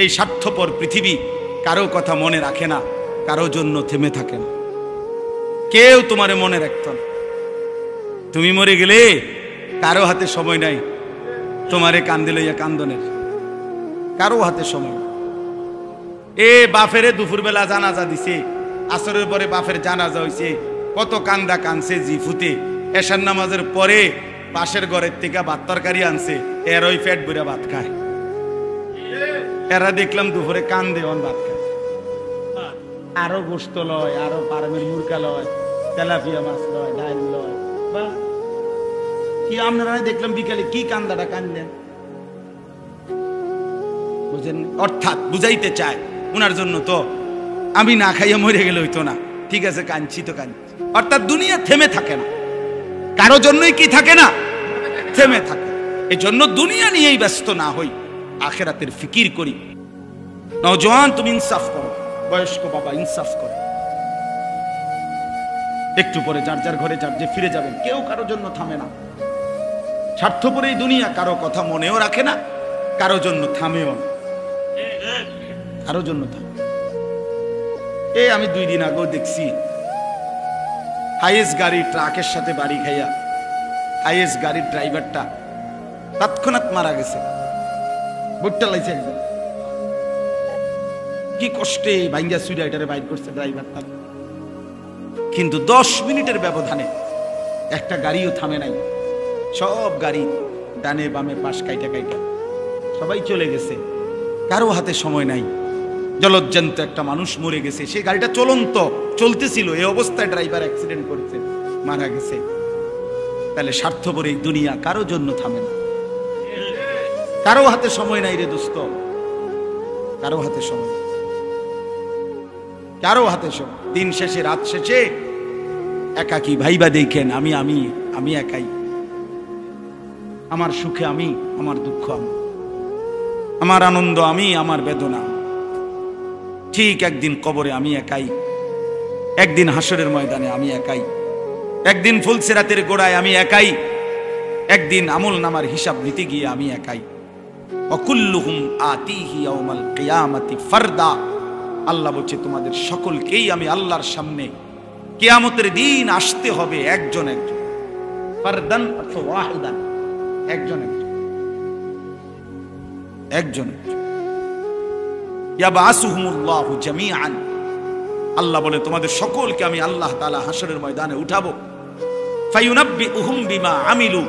এই স্বার্থপর পৃথিবী কারো কথা মনে রাখে না, কারো জন্য থেমে থাকে না, কেউ তোমারে মনে রাখত না। তুমি মরে গেলে কারো হাতে সময় নাই তোমারে কান্দে লইয়া কান্দনের, কারো হাতে সময়। এ বাফেরে দুপুরবেলা জানাজা দিছে, আসরের পরে বাফের জানাজা হইছে, কত কান্দা কানছে জিফুতে। এশার নামাজের পরে পাশের ঘরের থেকে ভাত তরকারি আনছে, এর ওই পেট ভরে ভাত খায়। এরা দেখলাম দুপুরে কান্দে অন ভাত খায়, আরো গোস্ত লয়, আরো পারমের মুরগা লয়, তেলাপিয়া মাছ লয়, ডাল লয়। বা কি আপনারা দেখলাম বিকালে কি কান্দাটা কান্দেন, বুঝেন? অর্থাৎ বুঝাইতে চায় উনার জন্য তো আমি না খাইয়া মরে গেলে হইতো না, ঠিক আছে কাঁদছি তো কাঁদছি। অর্থাৎ দুনিয়া থেমে থাকে না, কারো জন্যই কি থাকে না, থেমে থাকে। এই জন্য দুনিয়া নিয়েই ব্যস্ত না হই, আখিরাতের ফিকির করি। নওজোয়ান তুমি ইনসাফ করো, বয়স্ক বাবা ইনসাফ করো। একটু পরে যার যার ঘরে যার যে ফিরে যাবেন, কেউ কারো জন্য থামে না। স্বার্থপর এই দুনিয়া কারো কথা মনেও রাখে না, কারো জন্য থামেও না, কারো জন্য থামে। আমি 2 দিন আগেও দেখছি হাইয়েস্ট গাড়ি ট্রাকের সাথে বাড়ি খাইয়া হাইয়েস্ট গাড়ির ড্রাইভারটা তৎক্ষণাৎ মারা গেছে, বুটটা লাইছে একদম। কি কষ্টে ভাঙ্গা সুইডা এটারে বাইর করছে ড্রাইভারটা, কিন্তু 10 মিনিটের ব্যবধানে একটা গাড়িও থামে নাই। সব গাড়ি ডানে বামে পাশ কাইটা কাইটা সবাই চলে গেছে, কারো হাতে সময় নাই। জলজ্জান্ত একটা মানুষ মরে গেছে, সেই গাড়িটা চলন্ত চলতেছিল, এই অবস্থায় ড্রাইভার অ্যাক্সিডেন্ট করেছে, মারা গেছে। তাহলে স্বার্থপর এই দুনিয়া কারো জন্য থামে না, কারো হাতে সময় নাই রে দোস্ত, কারো হাতে সময়, কারো হাতে সময়। দিন শেষে রাত শেষে একাকী ভাইবা দেখেন, আমি আমি আমি একাই, আমার সুখে আমি, আমার দুঃখ আমি, আমার আনন্দ আমি, আমার বেদনা। ঠিক একদিন কবরে আমি একাই, একদিন হাসরের ময়দানে আমি একাই, একদিন ফুলসিরাতের গোড়ায় আমি একাই, একদিন আমল নামার হিসাব নিতে গিয়ে আমি একাই। অকুল্লুহুম আতিহি ইয়াউমাল কিয়ামাতি ফারদা। আল্লাহ বলছে তোমাদের সকলকেই আমি আল্লাহর সামনে কিয়ামতের দিন আসতে হবে একজন একজন, ফারদান অথবা ওয়াহিদান, একজন একজন, একজন একজন। ইয়াবাসুহুমুল্লাহু জামিআন। আল্লাহ বলে তোমাদের সকলকে আমি আল্লাহ তাআলা হাসরের ময়দানে উঠাবো। ফায়ুনাব্বিউহুম বিমা আমিলু।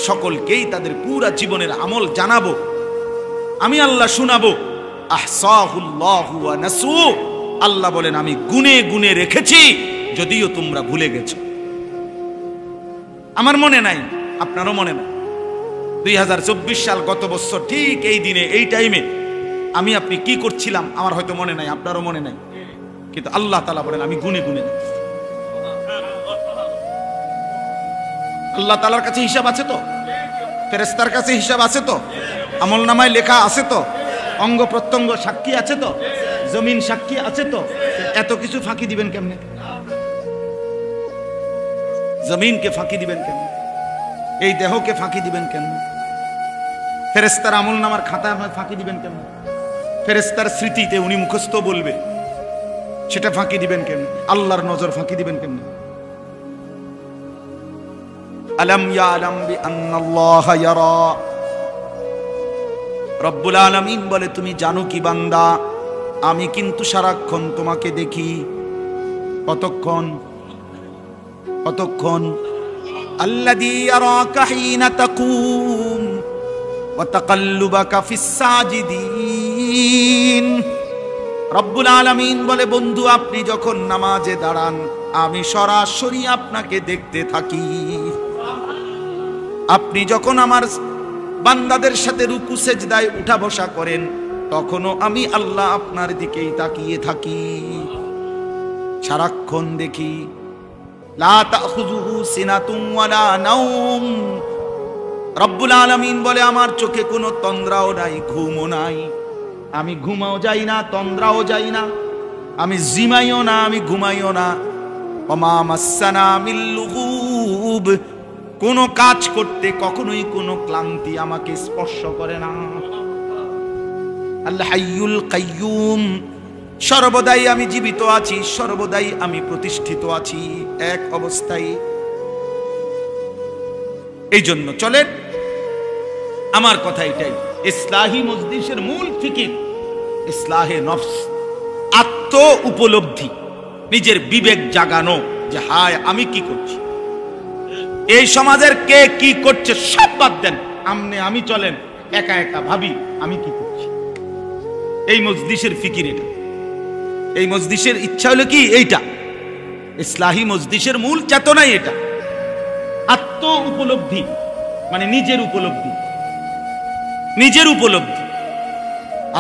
সকলকেই তাদের পুরা জীবনের আমল জানাবো, আমি আল্লাহ শোনাবো। আহসাহুল্লাহু ওয়া নাসু। আল্লাহ বলেন আমি গুনে গুনে রেখেছি, যদিও তোমরা ভুলে গেছো। আমার মনে নাই, আপনারও মনে নাই। 2024 সাল গত বছর ঠিক এই দিনে এই টাইমে আমি আপনি কি করছিলাম আমার হয়তো মনে নাই, আপনারও মনে নাই, কিন্তু আল্লাহ তাআলা বলেন আমি গুনে গুনে। আল্লাহ তাআলার কাছে হিসাব আছে তো, ফেরেশতার কাছে হিসাব আছে তো, আমলনামায় লেখা আছে তো, অঙ্গ প্রত্যঙ্গ সাক্ষী আছে তো, জমিন সাক্ষী আছে তো। এত কিছু ফাঁকি দিবেন কেমনে? জমিনকে ফাঁকি দিবেন কেমনে? এই দেহকে ফাঁকি দিবেন কেমনে? ফেরেশতার আমলনামার খাতা ফাঁকি দিবেন কেমনে? ফেরেশতার স্মৃতিতে উনি মুখস্থ বলবে, সেটা ফাঁকি দিবেন কেমনে? আল্লাহর নজর ফাঁকি দিবেন কেমনে? আলাম ইয়ালাম বিআন্নাল্লাহা ইয়ারা। রব্বুল আলামিন বলে তুমি জানো কি বান্দা, আমি কিন্তু সারাক্ষণ তোমাকে দেখি। কতক্ষণ? কতক্ষণ? আল্লাযী ইয়ারাকা হিনা তাকুম ওয়া তাকাল্লুবাকা ফিস সাজিদিন। রব্বুল আলামিন বলে বন্ধু আপনি যখন নামাজে দাঁড়ান আমি সরাসরি আপনাকে দেখতে থাকি। আপনি যখন আমার বান্দাদের সাথে রুকু সেজদায় উঠা বসা করেন তখনও আমি আল্লাহ আপনার দিকেই তাকিয়ে থাকি, সারাক্ষণ দেখি। লা তাখুযুহু সিনাতুন ওয়ালা নাওম। রব্বুল আলামিন বলে আমার চোখে কোনো তন্দ্রাও নাই, ঘুমও নাই। আমি ঘুমাও যাই না, তন্দ্রাও যাই না, আমি জিমাইও না, আমি ঘুমাইও না। ওমা মাসসানা মিল লুগুব। কোনো কাজ করতে কখনোই কোনো ক্লান্তি আমাকে স্পর্শ করে না। আল হাইয়ুল কাইয়ুম, সর্বদাই আমি জীবিত আছি, সর্বদাই আমি প্রতিষ্ঠিত আছি, এক অবস্থায়। এই জন্য চলেন, আমার কথা এটাই, ইসলাহি মজলিসের মূল ফিকির ইসলাহে নফস, আত্ম উপলব্ধি, নিজের বিবেক জাগানো যে হায় আমি কি করছি, এই সমাজের কে কি করছে সব বাদ দেন, আমি চলেন একা একা ভাবি আমি কি করছি। এই মজলিসের ফিকির এটা, এই মজলিসের ইচ্ছা হলো কি এইটা, ইসলাহি মজলিসের মূল চেতনাই এটা, আত্ম উপলব্ধি, মানে নিজের উপলব্ধি, নিজের উপলব্ধি,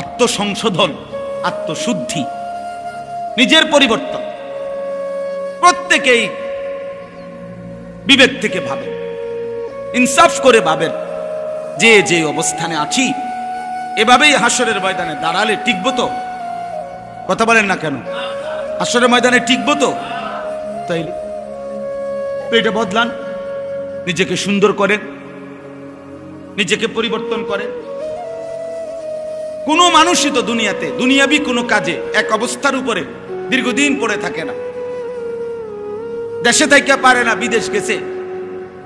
আত্মসংশোধন, আত্মশুদ্ধি, নিজের পরিবর্তন। প্রত্যেকেই বিবেক থেকে ভাবেন, ইনসাফ করে ভাবেন, যে যে অবস্থানে আছি এভাবেই হাসরের ময়দানে দাঁড়ালে টিকবো তো? কথা বলেন না কেন? হাসরের ময়দানে টিকবো তো? তাইলে এটা বদলান, নিজেকে সুন্দর করেন, নিজেকে পরিবর্তন করেন। কোনো মানুষই তো দুনিয়াতে দুনিয়াবি কোনো কাজে এক অবস্থার উপরে দীর্ঘদিন পড়ে থাকে না। দেশে থাইকা পারে না, বিদেশ গেছে,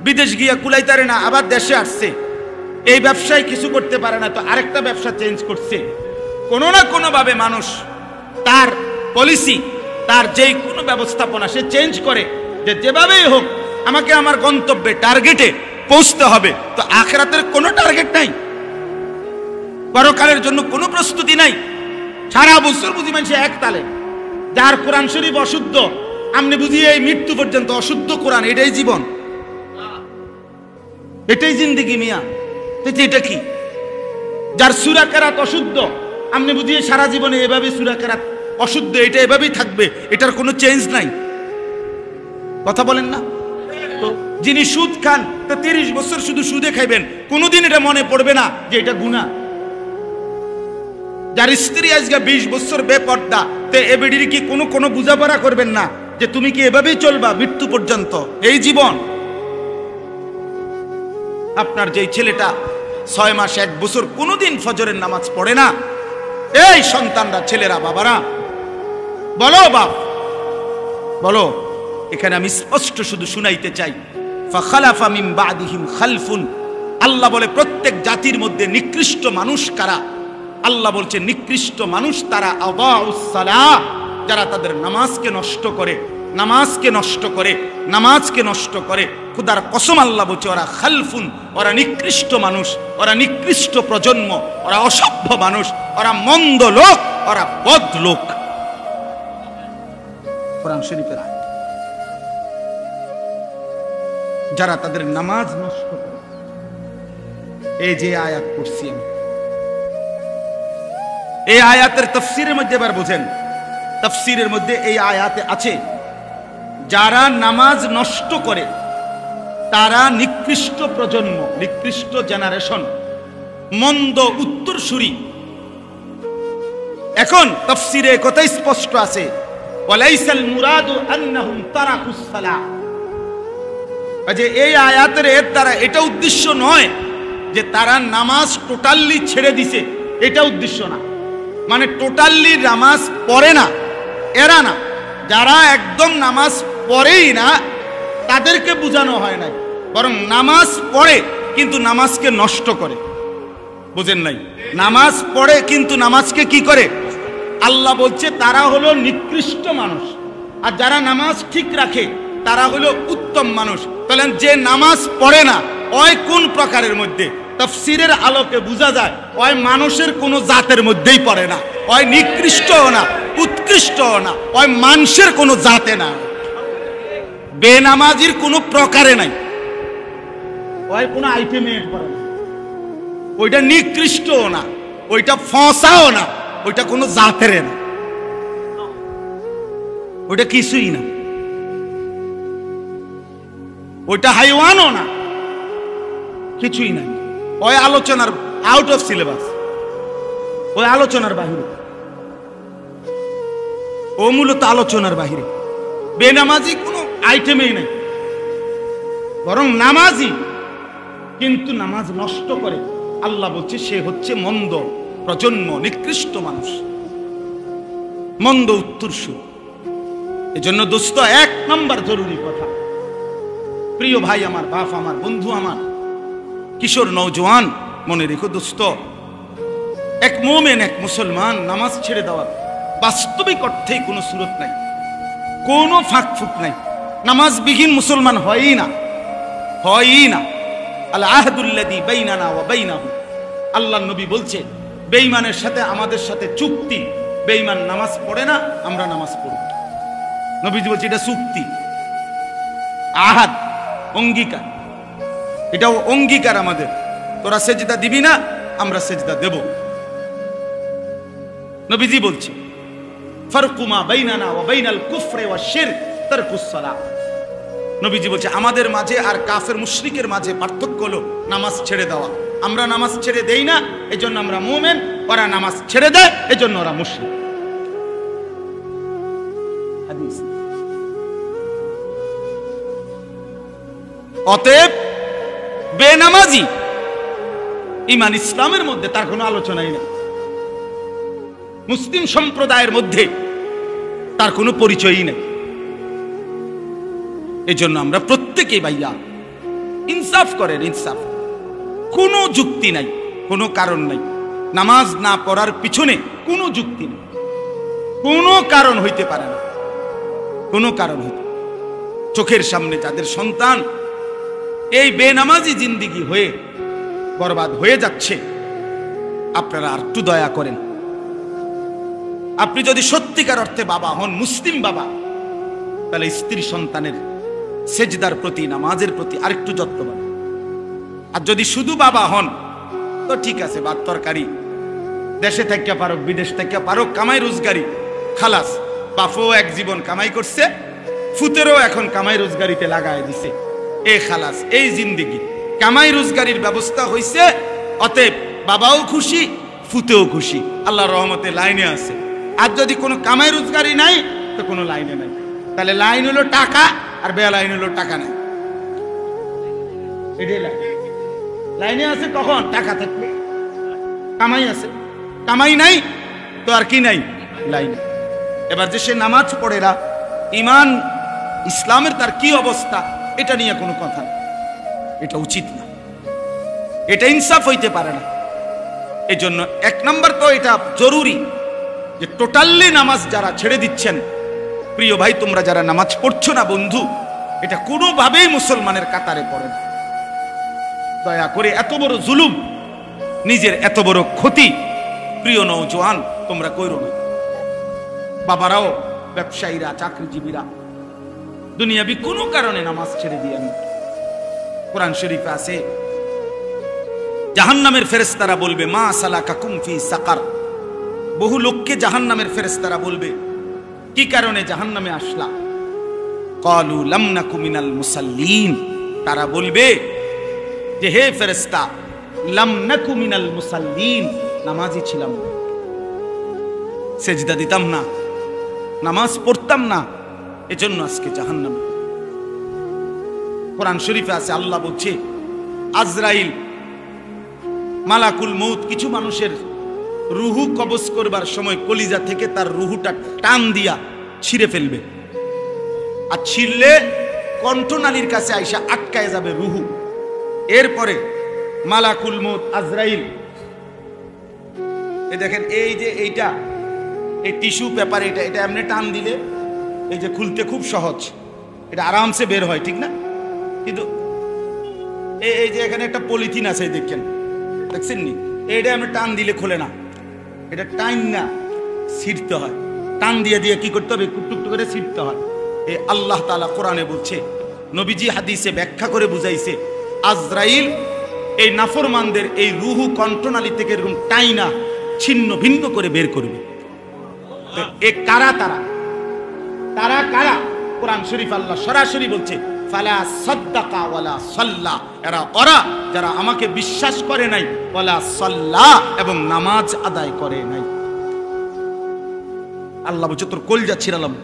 বিদেশ গিয়া কুলাইতারে না, আবার দেশে আসছে, এই ব্যবসায় কিছু করতে পারে না তো আরেকটা ব্যবসা চেঞ্জ করছে। কোনো না কোনো ভাবে মানুষ তার পলিসি, তার যেই কোনো ব্যবস্থাপনা সে চেঞ্জ করে, যে যেভাবেই হোক আমাকে আমার গন্তব্যে টার্গেটে পৌঁছতে হবে। তো আখিরাতের কোনো টার্গেট নাই, পরকালের জন্য কোনো প্রস্তুতি নাই। সারা বছর বুঝি মানুষ এক তালে, যার কোরআন শরীফ অশুদ্ধ, আমনে বুঝি এই মৃত্যু পর্যন্ত অশুদ্ধ কোরআন, এটাই জীবন, এটাই জিন্দেগি মিয়া। এটা কি? যার সূরা কেরাত অশুদ্ধ, আমনে বুঝি সারা জীবনে এভাবে সূরা কেরাত অশুদ্ধ, এটা এভাবেই থাকবে, এটার কোনো চেঞ্জ নাই। কথা বলেন না? তো যিনি সুদ খান, তো 30 বছর শুধু সুদে খাইবেন, কোনোদিন এটা মনে পড়বে না যে এটা গুনাহ। যার স্ত্রী আজকে 20 বছর বেপর্দা, তে এ বেডির কি কোনো বুঝাপড়া করবেন না যে তুমি কি এভাবেই চলবা মৃত্যু পর্যন্ত, এই জীবন? আপনার যেই ছেলেটা 6 মাস 1 বছর কোনোদিন ফজরের নামাজ পড়ে না, এই সন্তানরা, ছেলেরা, বাবারা বলো, বাপ বলো, এখানে আমি স্পষ্ট শুধু শুনাইতে চাই, ফাখালাফা মিন বাদিহিম খালফুন, আল্লাহ বলে প্রত্যেক জাতির মধ্যে নিকৃষ্ট মানুষ কারা? আল্লাহ বলছে নিকৃষ্ট মানুষ তারা আদাউস সালাহ, যারা তাদের নামাজকে নষ্ট করে, নামাজকে নষ্ট করে, নামাজকে নষ্ট করে। খুদার কসম আল্লাহ বলছে ওরা খালফুন, ওরা নিকৃষ্ট মানুষ, ওরা নিকৃষ্ট প্রজন্ম, ওরা অসভ্য মানুষ, ওরা মন্দ লোক, ওরা বদ লোক। কোরআন শরীফের আয়াত, যারা তাদের নামাজ নষ্ট করে। এই যে আয়াত পড়ছি আমি, এই আয়াতের তাফসীরের মধ্যে এবার বুঝেন, তাফসীরের মধ্যে এই আয়াতে আছে যারা নামাজ নষ্ট করে তারা নিকৃষ্ট প্রজন্ম, নিকৃষ্ট জেনারেশন, মন্দ উত্তরসূরি। এখন তাফসীরে কথাই স্পষ্ট আছে, ওয়ালাইসাল মুরাদু আন্নাহুম তারাকুস সালাহ, যে এই আয়াতের এর দ্বারা এটা উদ্দেশ্য নয় যে তারা নামাজ টোটালি ছেড়ে দিছে, এটা উদ্দেশ্য না। মানে টোটালি নামাজ পড়ে না এরা না, যারা একদম নামাজ পড়েই না তাদেরকে বোঝানো হয় নাই, বরং নামাজ পড়ে কিন্তু নামাজকে নষ্ট করে। বুঝেন নাই? নামাজ পড়ে কিন্তু নামাজকে কি করে? আল্লাহ বলছে তারা হলো নিকৃষ্ট মানুষ, আর যারা নামাজ ঠিক রাখে তারা হলো উত্তম মানুষ। তাহলে যে নামাজ পড়ে না ওই কোন প্রকারের মধ্যে? তাফসীরের আলোকে বোঝা যায় ওই মানুষের কোন জাতের মধ্যেই পড়ে না, ওই নিকৃষ্টও না, উৎকৃষ্টও না, ওই মানুষের কোন জাতে না, বেনামাজির কোন প্রকারে নাই, ওই কোন আইটেমে পড়ে না, ওইটা নিকৃষ্টও না, ওইটা ফসাও না, ওইটা কোন জাতের না, ওইটা কিছুই না, ওইটা হাইওয়ানও না, কিছুই নাই। ওই আলোচনার আউট অফ সিলেবাস, ওই আলোচনার বাহিরে, ও মূলত আলোচনার বাহিরে। বেনামাজি কোনো আইটেমেই নাই, বরং নামাজি কিন্তু নামাজ নষ্ট করে। আল্লাহ বলছে সে হচ্ছে মন্দ, প্রজন্ম, নিকৃষ্ট মানুষ, মন্দ উত্তরসূরি। এজন্য দোস্ত, 1 নম্বর জরুরি কথা, প্রিয় ভাই আমার, বাপ আমার, বন্ধু আমার, কিশোর নওজোয়ান, মনে রেখো দোস্ত, এক মোমেন, এক মুসলমান নামাজ ছেড়ে দেওয়ার বাস্তবিক অর্থেই কোনো সুরত নাই, কোনো ফাঁক ফুক নাই। নামাজবিহীন মুসলমান হয়ই না, হয়ই না। আল আহদুল্লাযী বাইনানা ওয়া বাইনাহু, আল্লাহর নবী বলছে, বেঈমানের সাথে আমাদের সাথে চুক্তি, বেঈমান নামাজ পড়ে না, আমরা নামাজ পড়ি। নবীজি বলছে এটা চুক্তি, আহাদ, অঙ্গীকার। এটাও অঙ্গীকার আমাদের, তোরা সেজদা দিবি না, আমরা সেজদা দেব। নবীজি বলছে, ফারকু মা বাইনানা ওয়া বাইনাল কুফরি ওয়াশ শিরক তারকুস সালাহ। নবীজি বলছে আমাদের মাঝে আর কাফের মুশরিকের মাঝে পার্থক্য হলো নামাজ ছেড়ে দেওয়া। আমরা নামাজ ছেড়ে দেই না, এজন্য আমরা মুমিন, ওরা নামাজ ছেড়ে দেয়, এজন্য ওরা মুশরিক। হাদিস। অতএব বেনামাজি ঈমান ইসলামের মধ্যে তার কোনো আলোচনাই নেই, মুসলিম সম্প্রদায়ের মধ্যে তার কোনো পরিচয়ই নেই। এজন্য আমরা প্রত্যেকেই ভাইয়া ইনসাফ করেন, ইনসাফ। কোনো যুক্তি নাই, কোনো কারণ নাই, নামাজ না পড়ার পিছনে কোনো যুক্তি নেই, কোনো কারণ হইতে পারে না, কোনো কারণ হইতে। চোখের সামনে যাদের সন্তান এই বেনামাজি জিন্দিগি হয়ে বরবাদ হয়ে যাচ্ছে, আপনারা আর একটু দয়া করেন। আপনি যদি সত্যিকার অর্থে বাবা হন, মুসলিম বাবা, তাহলে স্ত্রী সন্তানের সেজদার প্রতি, নামাজের প্রতি আরেকটু যত্নবান। আর যদি শুধু বাবা হন তো ঠিক আছে, ভাত তরকারি দেশে থেকে পারুক, বিদেশ থেকে পারুক, কামাই রোজগারি, খালাস। বাপও এক জীবন কামাই করছে, ফুতেরও এখন কামাই রোজগারিতে লাগায় দিছে, এ খালাস, এই জিন্দিগি কামাই রোজগারির ব্যবস্থা হইছে। অতএব বাবাও খুশি, ফুতেও খুশি, আল্লাহর রহমতে লাইনে আছে। আর যদি কোনো কামাই রোজগারি নাই তো কোনো লাইনে নাই। তাহলে লাইন হলো টাকা, আর বে লাইন হলো টাকা নাই। এটাই লাইন। লাইনে আছে কখন? টাকা থাকলে। কামাই আছে, কামাই নাই তো আর কি নাই? লাইন। এবার যে সে নামাজ পড়ে না, ঈমান ইসলামের তার কি অবস্থা, এটা নিয়ে কোনো কথা নেই, এটা উচিত না, এটা ইনসাফ হইতে পারে না। এই জন্য 1 নম্বর তো এটা জরুরি যে টোটালি নামাজ যারা ছেড়ে দিচ্ছেন, প্রিয় ভাই, তোমরা যারা নামাজ পড়ছো না বন্ধু, এটা কোনোভাবেই মুসলমানের কাতারে পড়ে না। দয়া করে এত বড় জুলুম, নিজের এত বড় ক্ষতি, প্রিয় নওজোয়ান, তোমরা কইরো না। বাবারাও, ব্যবসায়ীরা, চাকরিজীবীরা দুনিয়াবি কোনো কারণে নামাজ ছেড়ে দিয়ে আমি, কোরআন শরীফে আছে জাহান্নামের ফেরেশতারা বলবে মা সালাকাকুম ফি সাকার। বহু লোককে জাহান্নামের ফেরেশতারা বলবে কি কারণে জাহান্নামে আসলা? ক্বালু লাম নাকু মিনাল মুসাল্লিন। তারা বলবে যে হে ফেরেশতা, লাম নাকু মিনাল মুসাল্লিন, নামাজি ছিলাম না, সেজদা দিতাম না, নামাজ পড়তাম না, এজন্য আজকে জাহান্নামে। কোরআন শরীফে আছে, আল্লাহ বলছে আজরাইল মালাকুল মউত কিছু মানুষের রুহু কবজ করবার সময় কলিজা থেকে তার রুহুটা টান দিয়া ছিঁড়ে ফেলবে, আর ছিঁড়লে কণ্ঠনালীর কাছে আইসা আটকায় যাবে রুহু। এরপরে মালাকুল মউত আজরাইল, এই দেখেন, এই যে এইটা, এই টিস্যু পেপার, এটা এটা এমনি টান দিলে এই যে খুলতে খুব সহজ, এটা আরামসে বের হয়, ঠিক না? কিন্তু এই যে এখানে একটা পলিথিন আছে, দেখেন, দেখছেন নি? এইটা এমনি টান দিলে খোলে না, এটা টাইম না, ছিঁড়তে হয়, টান দিয়ে দিয়ে কি করতে হবে? টুকটুক করে ছিঁড়তে হয়। এই আল্লাহ তাআলা কোরআনে বলছে, নবীজি হাদিসে ব্যাখ্যা করে বুঝাইছে, আজরাইল এই নাফরমানদের এই রুহু কণ্ঠনালী থেকে এরকম টাইনা ছিন্ন ভিন্ন করে বের করবে। এ কারা? তারা কারা? কোরআন শরীফ আল্লাহ সরাসরি বলছে ফালা সাদ্দাকা ওয়ালা সাল্লা, ওরা যারা আমাকে বিশ্বাস করে নাই, ওয়ালা সাল্লা, এবং নামাজ আদায় করে নাই। আল্লাহ বলছে তোর কলজা ছিঁড়ালাম,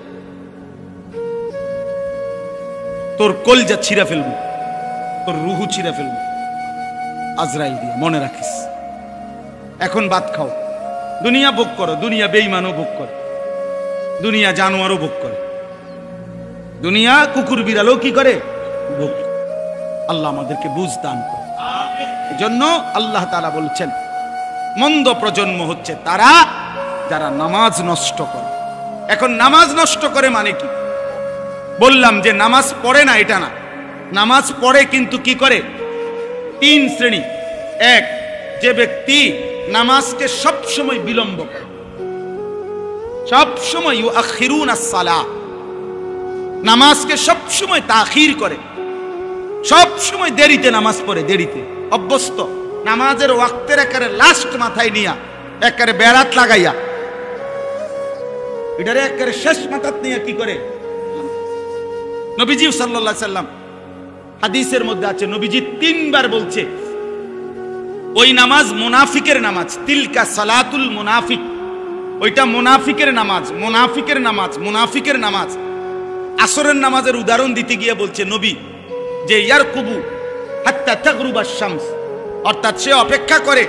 তোর কলজা ছিঁড়া ফেলবো, তোর রুহু ছিঁড়া ফেলবো আজরাইল দিয়ে, মনে রাখিস। এখন ভাত খাও। দুনিয়া ভোগ করো, দুনিয়া বেঈমানও ভোগ করে, দুনিয়া জানোয়ারও ভোগ করে, দুনিয়া কুকুর বিড়ালও কি করে ভোগ করে। আল্লাহ আমাদেরকে বুঝ দান করে। এজন্য আল্লাহ তাআলা বলছেন মন্দ প্রজন্ম হচ্ছে তারা যারা নামাজ নষ্ট করে। এখন নামাজ নষ্ট করে মানে কি? বললাম যে নামাজ পড়ে না এটা না, নামাজ পড়ে কিন্তু কি করে? তিন শ্রেণী। এক, যে ব্যক্তি নামাজকে সব সময় বিলম্ব করে, সব সময় ইউআখিরুনাস সালাহ, নামাজকে সব সময় তাখির করে, সব সময় দেরিতে নামাজ পড়ে, দেরিতে অভ্যস্ত, নামাজের ওয়াক্তের একেবারে লাস্ট মাথায় নিয়া একেবারে বেড়াত লাগাইয়া এটারে একেবারে শেষ মাথাত নিয়ে কি করে? নবীজি সাল্লাল্লাহু আলাইহি সাল্লাম হাদিসের মধ্যে আছে, নবীজি তিনবার বলছে ওই নামাজ মুনাফিকের নামাজ, তিলকা সালাতুল মুনাফিক, ওইটা মুনাফিকের নামাজ, মুনাফিকের নামাজ, মুনাফিকের নামাজ। আসরের নামাজের উদাহরণ দিতে গিয়ে বলছে নবী যে ইয়ারকুবু হাত্তা তাগরুবাশ শামস, অর্থাৎ সে অপেক্ষা করে,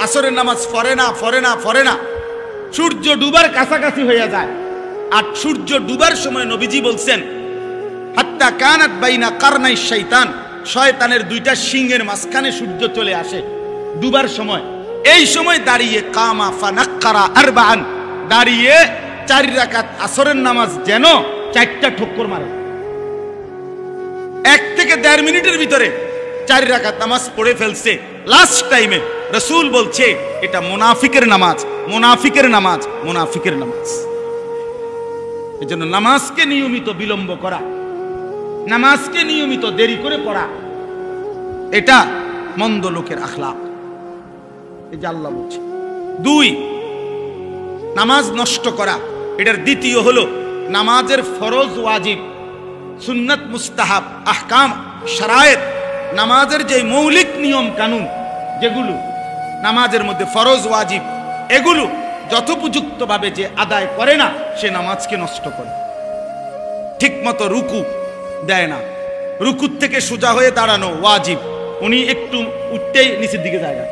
আসরের নামাজ পড়ে না পড়ে না পড়ে না, সূর্য ডুবার কাছাকাছি হয়ে যায়। আর সূর্য ডুবার সময় নবীজি বলছেন হাত্তা কানাত বাইনা কারনাই শয়তান, শয়তানের দুইটা সিংহের মাঝখানে সূর্য চলে আসে ডুবার সময়। এই সময় দাঁড়িয়ে কামা ফানাক্কারা আরবাআন, দাঁড়িয়ে 4 রাকাত আসরের নামাজ যেন 4টা ঠক্কর মারে। 1 থেকে 1.5 মিনিটের ভিতরে 4 রাকাত নামাজ পড়ে ফেলছে লাস্ট টাইমে। রাসূল বলছে এটা মুনাফিকের নামাজ, মুনাফিকের নামাজ, মুনাফিকের নামাজ। এজন্য নামাজকে নিয়মিত বিলম্ব করা, নামাজকে নিয়মিত দেরি করে পড়া, এটা মন্দ লোকের আখলাক। এই যে আল্লাহ বলছে। 2, নামাজ নষ্ট করা, এটার দ্বিতীয় হলো নামাজের ফরজ ওয়াজিব, সুন্নাত মুস্তাহাব, আহকাম শারায়েত, নামাজের যে মৌলিক নিয়ম কানুন যেগুলো নামাজের মধ্যে ফরজ ওয়াজিব, এগুলো যথোপযুক্তভাবে যে আদায় করে না সে নামাজকে নষ্ট করে। ঠিকমতো রুকু দেয় না, রুকুর থেকে সোজা হয়ে দাঁড়ানো ওয়াজিব, উনি একটু উঠতেই নিচের দিকে জায়গা,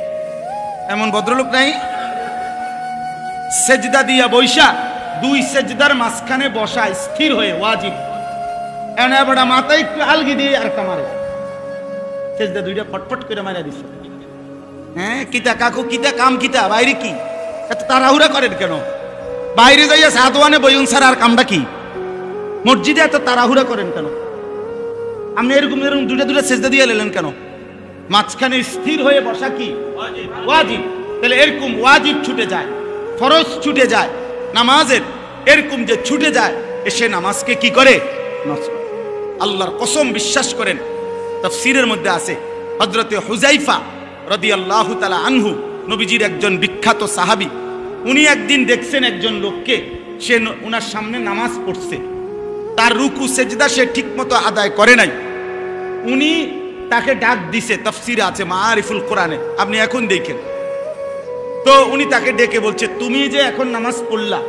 এমন ভদ্রলোক নাই। সেজদা দিয়া বৈশা 2 সেজদার মাঝখানে বসা স্থির হয়ে ওয়াজিব, এনে আবার মাথায় একটু আলগি দিয়ে আরেকটা মারে, সেজদা 2টা ফটফট করে মারা দিছে। হ্যাঁ কিতা কাকু, কিতা কাম, কিতা বাইরে কি এত তাড়াহুড়া করেন কেন? বাইরে যাইয়া সাদওয়ানে বইউন স্যার, আর কামটা কি? মসজিদে এত তাড়াহুড়া করেন কেন? আপনি এরকম এরকম 2টা সেজদা দিয়ে নিলেন কেন? মাঝখানে স্থির হয়ে বসা কি ওয়াজিব। তাহলে এরকম ওয়াজিব ছুটে যায়, ফরজ ছুটে যায়, নামাজের এরকম যে ছুটে যায়, এসে নামাজকে কি করে? নষ্ট। আল্লাহর কসম বিশ্বাস করেন, তাফসীরের মধ্যে আছে হযরতে হুযায়ফা রাদিয়াল্লাহু তাআলা আনহু, নবীজির একজন বিখ্যাত সাহাবী, উনি একদিন দেখছেন একজন লোককে, সে ওনার সামনে নামাজ পড়ছে, তার রুকু সেজদা সে ঠিকমতো আদায় করে নাই। উনি তাকে ডাক দিছে, তাফসীরে আছে মাআরিফুল কোরআনে, আপনি এখন দেখেন। তো উনি তাকে ডেকে বলছে, তুমি যে এখন নামাজ পড়লা,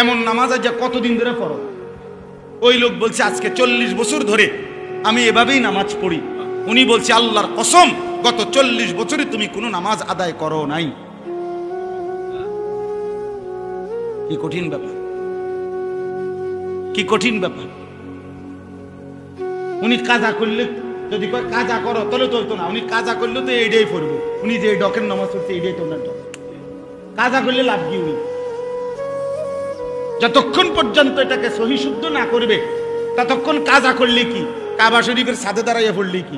এমন নামাজ আজ কতদিন ধরে পড়ো? ওই লোক বলছে আজকে 40 বছর ধরে আমি এভাবেই নামাজ পড়ি। উনি বলছে আল্লাহর কসম গত 40 বছরে তুমি কোনো নামাজ আদায় করো নাই। কি কঠিন ব্যাপার, কি কঠিন ব্যাপার। উনি কাজা করলে, যদি কাজা করো তাহলে চলতো না, উনি কাজা করলে তো এইটাই পড়বো। উনি যে ডকের নামাজ পড়ছে এইটাই তো না, কাজা করলে লাভ কি? উনি যতক্ষণ পর্যন্ত এটাকে সহি শুদ্ধ না করবে ততক্ষণ কাজা করলে কি, কাবা শরীফের সাথে দাঁড়াইয়া পড়লে কি?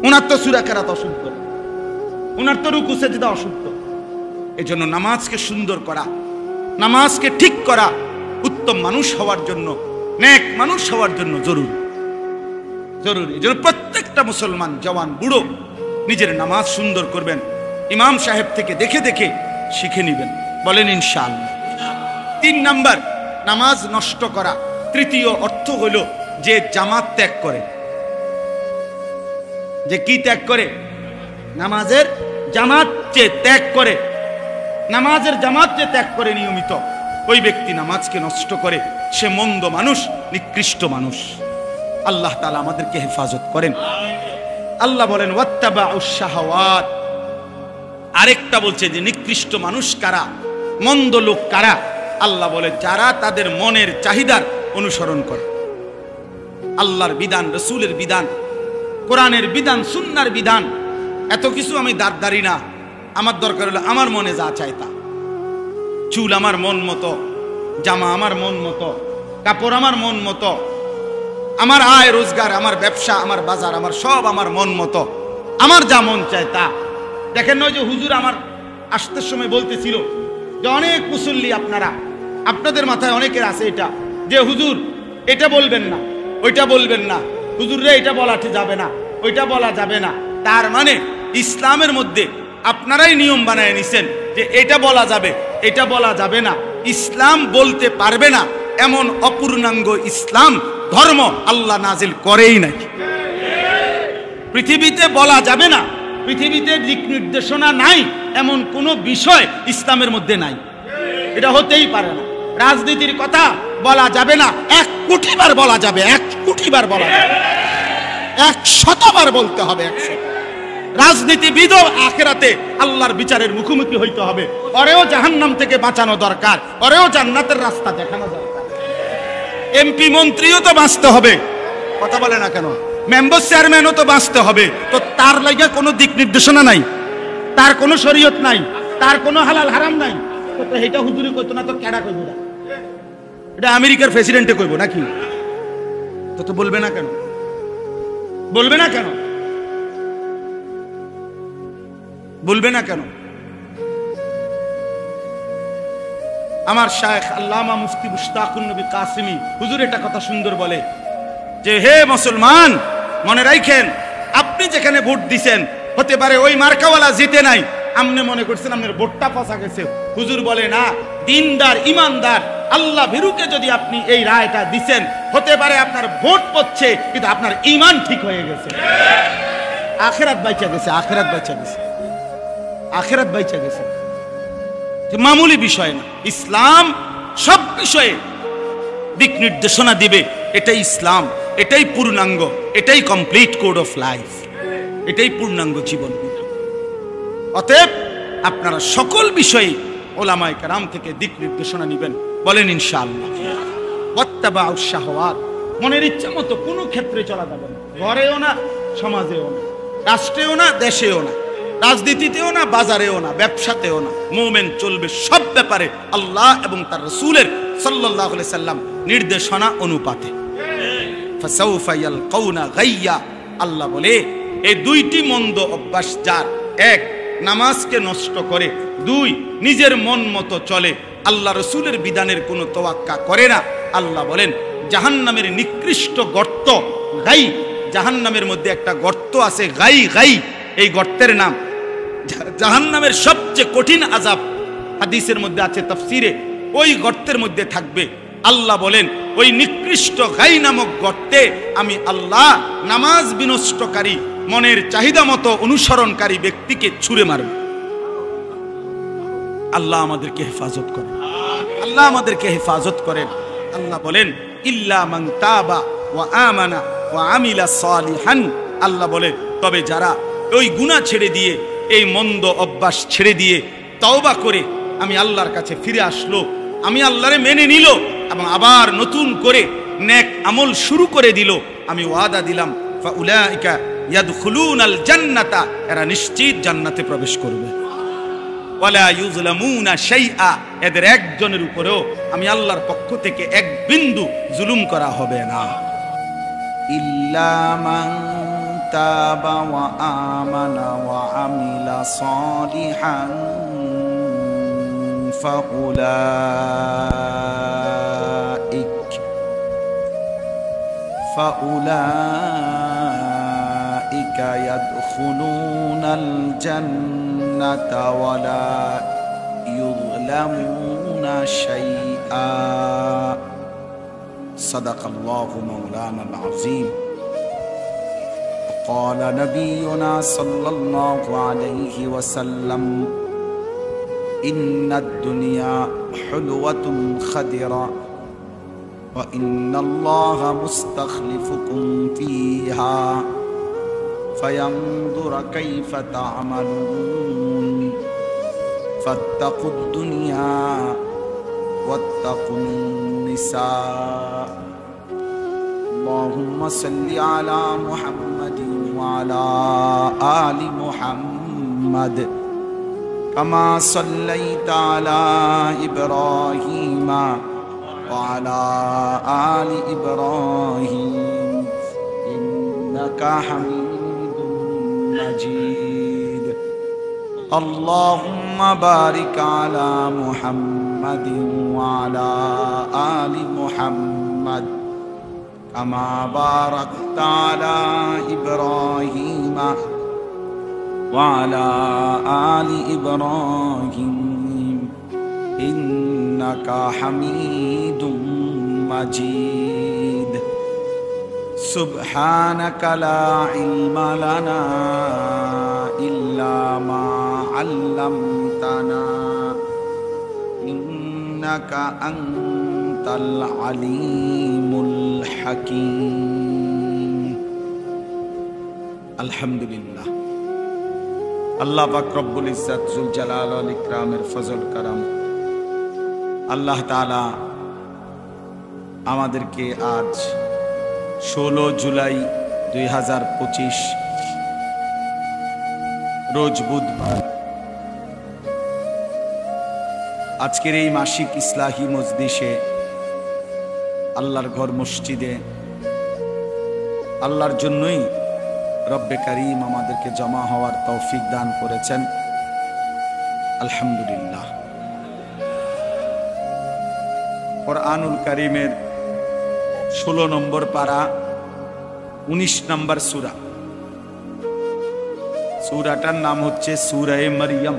উনার তো সূরা কেরাত অশুদ্ধ, উনার তো রুকু সেজদা অশুদ্ধ। এজন্য নামাজকে সুন্দর করা, নামাজকে ঠিক করা উত্তম মানুষ হওয়ার জন্য, নেক মানুষ হওয়ার জন্য জরুরি, জরুরি। এজন্য প্রত্যেকটা মুসলমান জওয়ান বুড়ো নিজের নামাজ সুন্দর করবেন, ইমাম সাহেব থেকে দেখে দেখে শিখে নেবেন, বলেন ইনশাআল্লাহ। 3 নাম্বার, নামাজ নষ্ট করা তৃতীয় অর্থ হলো যে জামাত ত্যাগ করে। যে কি ত্যাগ করে? নামাজের জামাত যে ত্যাগ করে, নামাজের জামাত যে ত্যাগ করে নিয়মিত, ওই ব্যক্তি নামাজকে নষ্ট করে, সে মন্দ মানুষ, নিকৃষ্ট মানুষ। আল্লাহ তাআলা আমাদেরকে হেফাজত করেন। আল্লাহ বলেন ওয়াত্তাবাউশ শাহাওয়াত, আরেকটা বলছে যে নিকৃষ্ট মানুষ কারা, মন্দ লোক কারা? আল্লাহ বলে যারা তাদের মনের চাহিদার অনুসরণ করে। আল্লাহর বিধান, রসুলের বিধান, কোরআনের বিধান, সুন্নাহর বিধান, এত কিছু আমি দাঁড়ি না। আমার দরকার হলো আমার মনে যা চাই তা। চুল আমার মন মতো, জামা আমার মন মতো, কাপড় আমার মন মতো, আমার আয় রোজগার, আমার ব্যবসা, আমার বাজার, আমার সব আমার মন মতো, আমার যা মন চায় তা। দেখেন নয় যে হুজুর আমার আসতে সময় বলতেছিল যে অনেক মুসল্লি আপনাদের মাথায় অনেকের আছে এটা যে হুজুর এটা বলবেন না, ওইটা বলবেন না, হুজুর রে এটা বলা যাবে না, ওইটা বলা যাবে না। তার মানে ইসলামের মধ্যে আপনারাই নিয়ম বানায় নিছেন যে এটা বলা যাবে, এটা বলা যাবে না। ইসলাম বলতে পারবে না এমন অপূর্ণাঙ্গ ইসলাম ধর্ম আল্লাহ নাজিল করেই নাই। পৃথিবীতে বলা যাবে না, পৃথিবীতে দিক নির্দেশনা নাই এমন কোন বিষয় ইসলামের মধ্যে নাই। এটা হতেই পারে না। রাজনীতির কথা বলা যাবে না, 1 কোটি বার বলা যাবে, 1 কোটি বার বলা যাবে, 100 বার বলতে হবে। 100 রাজনীতিবিদ আখিরাতে আল্লাহর বিচারের মুখোমুখি হইতে হবে। ওরেও জাহান্নাম থেকে বাঁচানো দরকার, ওরেও জান্নাতের রাস্তা দেখানো দরকার। এমপি মন্ত্রীও তো বাঁচতে হবে, কথা বলে না কেন? মেম্বার চেয়ারম্যানও তো বাঁচতে হবে। তো তার লাগা কোনো দিক নির্দেশনা নাই, তার কোনো শরীয়ত নাই, তার কোনো হালাল হারাম নাই। তো এটা হুজুরি কইতো না তো কেডা কইব? এটা আমেরিকার প্রেসিডেন্টে কইব নাকি? তো বলবে না কেন? বলবে না কেন? বলবে না কেন? আমার শায়েখ আল্লামা মুফতি মুশতাকুন নবী কাসিমি হুজুর এটা কথা সুন্দর বলে যে হে মুসলমান, মনে রাখেন আপনি যেখানে ভোট দিছেন হতে পারে ওই মার্কাওয়ালা জিতে নাই, আপনি মনে করছেন আপনার ভোটটা ফসা গেছে। হুজুর বলে না, দিনদার ইমানদার আল্লাহ ভীরুকে যদি আপনি এই রায়টা দিছেন, হতে পারে আপনার ভোট পড়ছে কিন্তু আপনার ঈমান ঠিক হয়ে গেছে, আখিরাত বাইচা গেছে, আখিরাত বাইচা গেছে, আখিরাত বাইচা গেছে। মামুলি বিষয় না। ইসলাম সব বিষয়ে দিক নির্দেশনা দিবে। এটাই ইসলাম, এটাই পূর্ণাঙ্গ, এটাই কমপ্লিট কোড অফ লাইফ, এটাই পূর্ণাঙ্গ জীবন। অতএব আপনারা সকল বিষয়ে ওলামায়ে কেরাম থেকে দিক নির্দেশনা নেবেন, বলেন ইনশাআল্লাহ। ওয়াত্তাবাউ শাহওয়াত, মনের ইচ্ছা মতো কোনো ক্ষেত্রে চলা যাবে না, ঘরেও না, সমাজেও না, রাষ্ট্রেও না, দেশেও না, রাজনীতিতেও না, বাজারেও না, ব্যবসাতেও না। মুমিন চলবে সব ব্যাপারে আল্লাহ এবং তার রাসূলের সাল্লাল্লাহু আলাইহি সাল্লাম নির্দেশনা অনুপাতে। ফাসাউফা ইয়ালকাউনা গাইয়া, আল্লাহ বলে এই 2টি মন্দ অভ্যাস যার, 1 নামাজকে নষ্ট করে, 2 নিজের মন মতো চলে, আল্লাহ রাসূলের বিধানের কোনো তোয়াক্কা করে না, আল্লাহ বলেন জাহান্নামের নিকৃষ্ট গর্ত গাই। জাহান্নামের মধ্যে একটা গর্ত আছে গাই, গাই এই গর্তের নাম। জাহান্নামের সবচেয়ে কঠিন আযাব হাদিসের মধ্যে আছে, তাফসীরে, ওই গর্তের মধ্যে থাকবে। আল্লাহ বলেন ওই নিকৃষ্ট গাই নামক গর্তে আমি আল্লাহ নামাজ বিনষ্টকারী, মনের চাহিদা মতো অনুসরণকারী ব্যক্তিকে ছুঁড়ে মারব। আল্লাহ আমাদেরকে হেফাজত করেন, আল্লাহ আমাদেরকে হেফাজত করেন। আল্লাহ বলেন ইল্লা মান তাবা ওয়া আমানা ওয়া আমিলা সালিহান, আল্লাহ বলে তবে যারা ওই গুনাহ ছেড়ে দিয়ে, এই মন্দ অভ্যাস ছেড়ে দিয়ে তওবা করে আমি আল্লাহর কাছে ফিরে আসলো, আমি আল্লাহরে মেনে নিল এবং আবার নতুন করে নেক আমল শুরু করে দিল, আমি ওয়াদা দিলাম ফাউলাইকা ইয়াদখুলুনাল জান্নাতা, এরা নিশ্চিত জান্নাতে প্রবেশ করবে। ওয়ালা ইউজলামুনা শাইআ, এদের একজনের উপরেও আমি আল্লাহর পক্ষ থেকে 1 বিন্দু জুলুম করা হবে না। ইল্লা মান তাবা ওয়া আমানা ওয়া আমিলা সালিহান ফাউলাইকা ইয়াদখুলুনাল জান্নাতা ওয়ালা ইউযলামুনা শাইআ। সাদাকাল্লাহু মাওলানাল আযীম। قال نبينا صلى الله عليه وسلم إن الدنيا حلوة خضرة وإن الله مستخلفكم فيها فينظر كيف تعملون فاتقوا الدنيا واتقوا النساء اللهم صل على محمد وعلى آل محمد كما صليت على إبراهيم وعلى آل إبراهيم إنك حميد مجيد اللهم بارك على محمد وعلى آل محمد كما باركت على إبراهيم وعلى آل إبراهيم إنك حميد مجيد سبحانك لا علم لنا إلا ما علمتنا إنك أنت العليم الحكيم الحمد لله আল্লাহ পাক রব্বুল ইজ্জত জুল জালাল ওয়াল ইকরামের ফজল করম আল্লাহ তাআলা আমাদেরকে আজ 16 জুলাই 2025 রোজ বুধবার আজকের এই মাসিক ইসলাহি মজলিসে আল্লাহর ঘর মসজিদে আল্লাহর জন্যই রব্বে কারীম আমাদেরকে জমা হওয়ার তৌফিক দান করেছেন আলহামদুলিল্লাহ। কুরআনুল কারীমের 16 নম্বর পারা 19 নম্বর সূরা, সূরাটার নাম হচ্ছে সূরা মারইয়াম।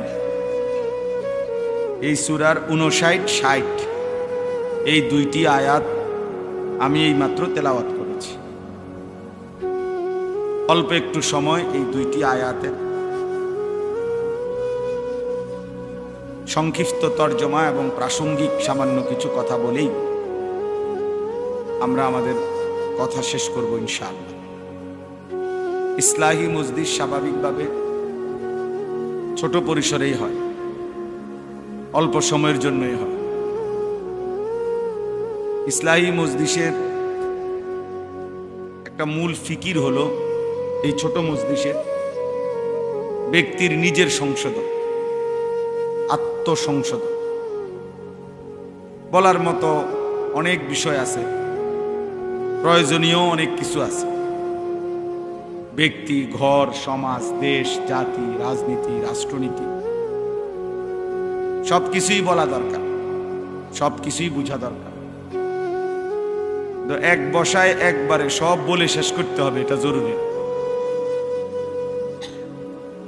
এই সূরার 59-60 এই দুইটি আয়াত আমি এই মাত্র তেলাওয়াত করেছি। অল্প একটু সময় এই দুইটি আয়াতের সংক্ষিপ্ত তর্জমা এবং প্রাসঙ্গিক সামান্য কিছু কথা বলেই আমরা আমাদের কথা শেষ করব ইনশাআল্লাহ। ইসলাহি মজলিস স্বাভাবিকভাবে ছোট পরিসরেই হয়, অল্প সময়ের জন্যই হয়। ইসলাহি মজলিসের একটা মূল ফিকির হলো এই ছোট মজলিসে ব্যক্তির নিজের সংশোধন, আত্মসংশোধন। বলার মতো অনেক বিষয় আছে, প্রয়োজনীয় অনেক কিছু আছে। ব্যক্তি, ঘর, সমাজ, দেশ, জাতি, রাজনীতি, রাষ্ট্রনীতি সবকিছুই বলা দরকার, সবকিছুই বোঝা দরকার। তো এক বসায় একবারে সব বলে শেষ করতে হবে এটা জরুরি।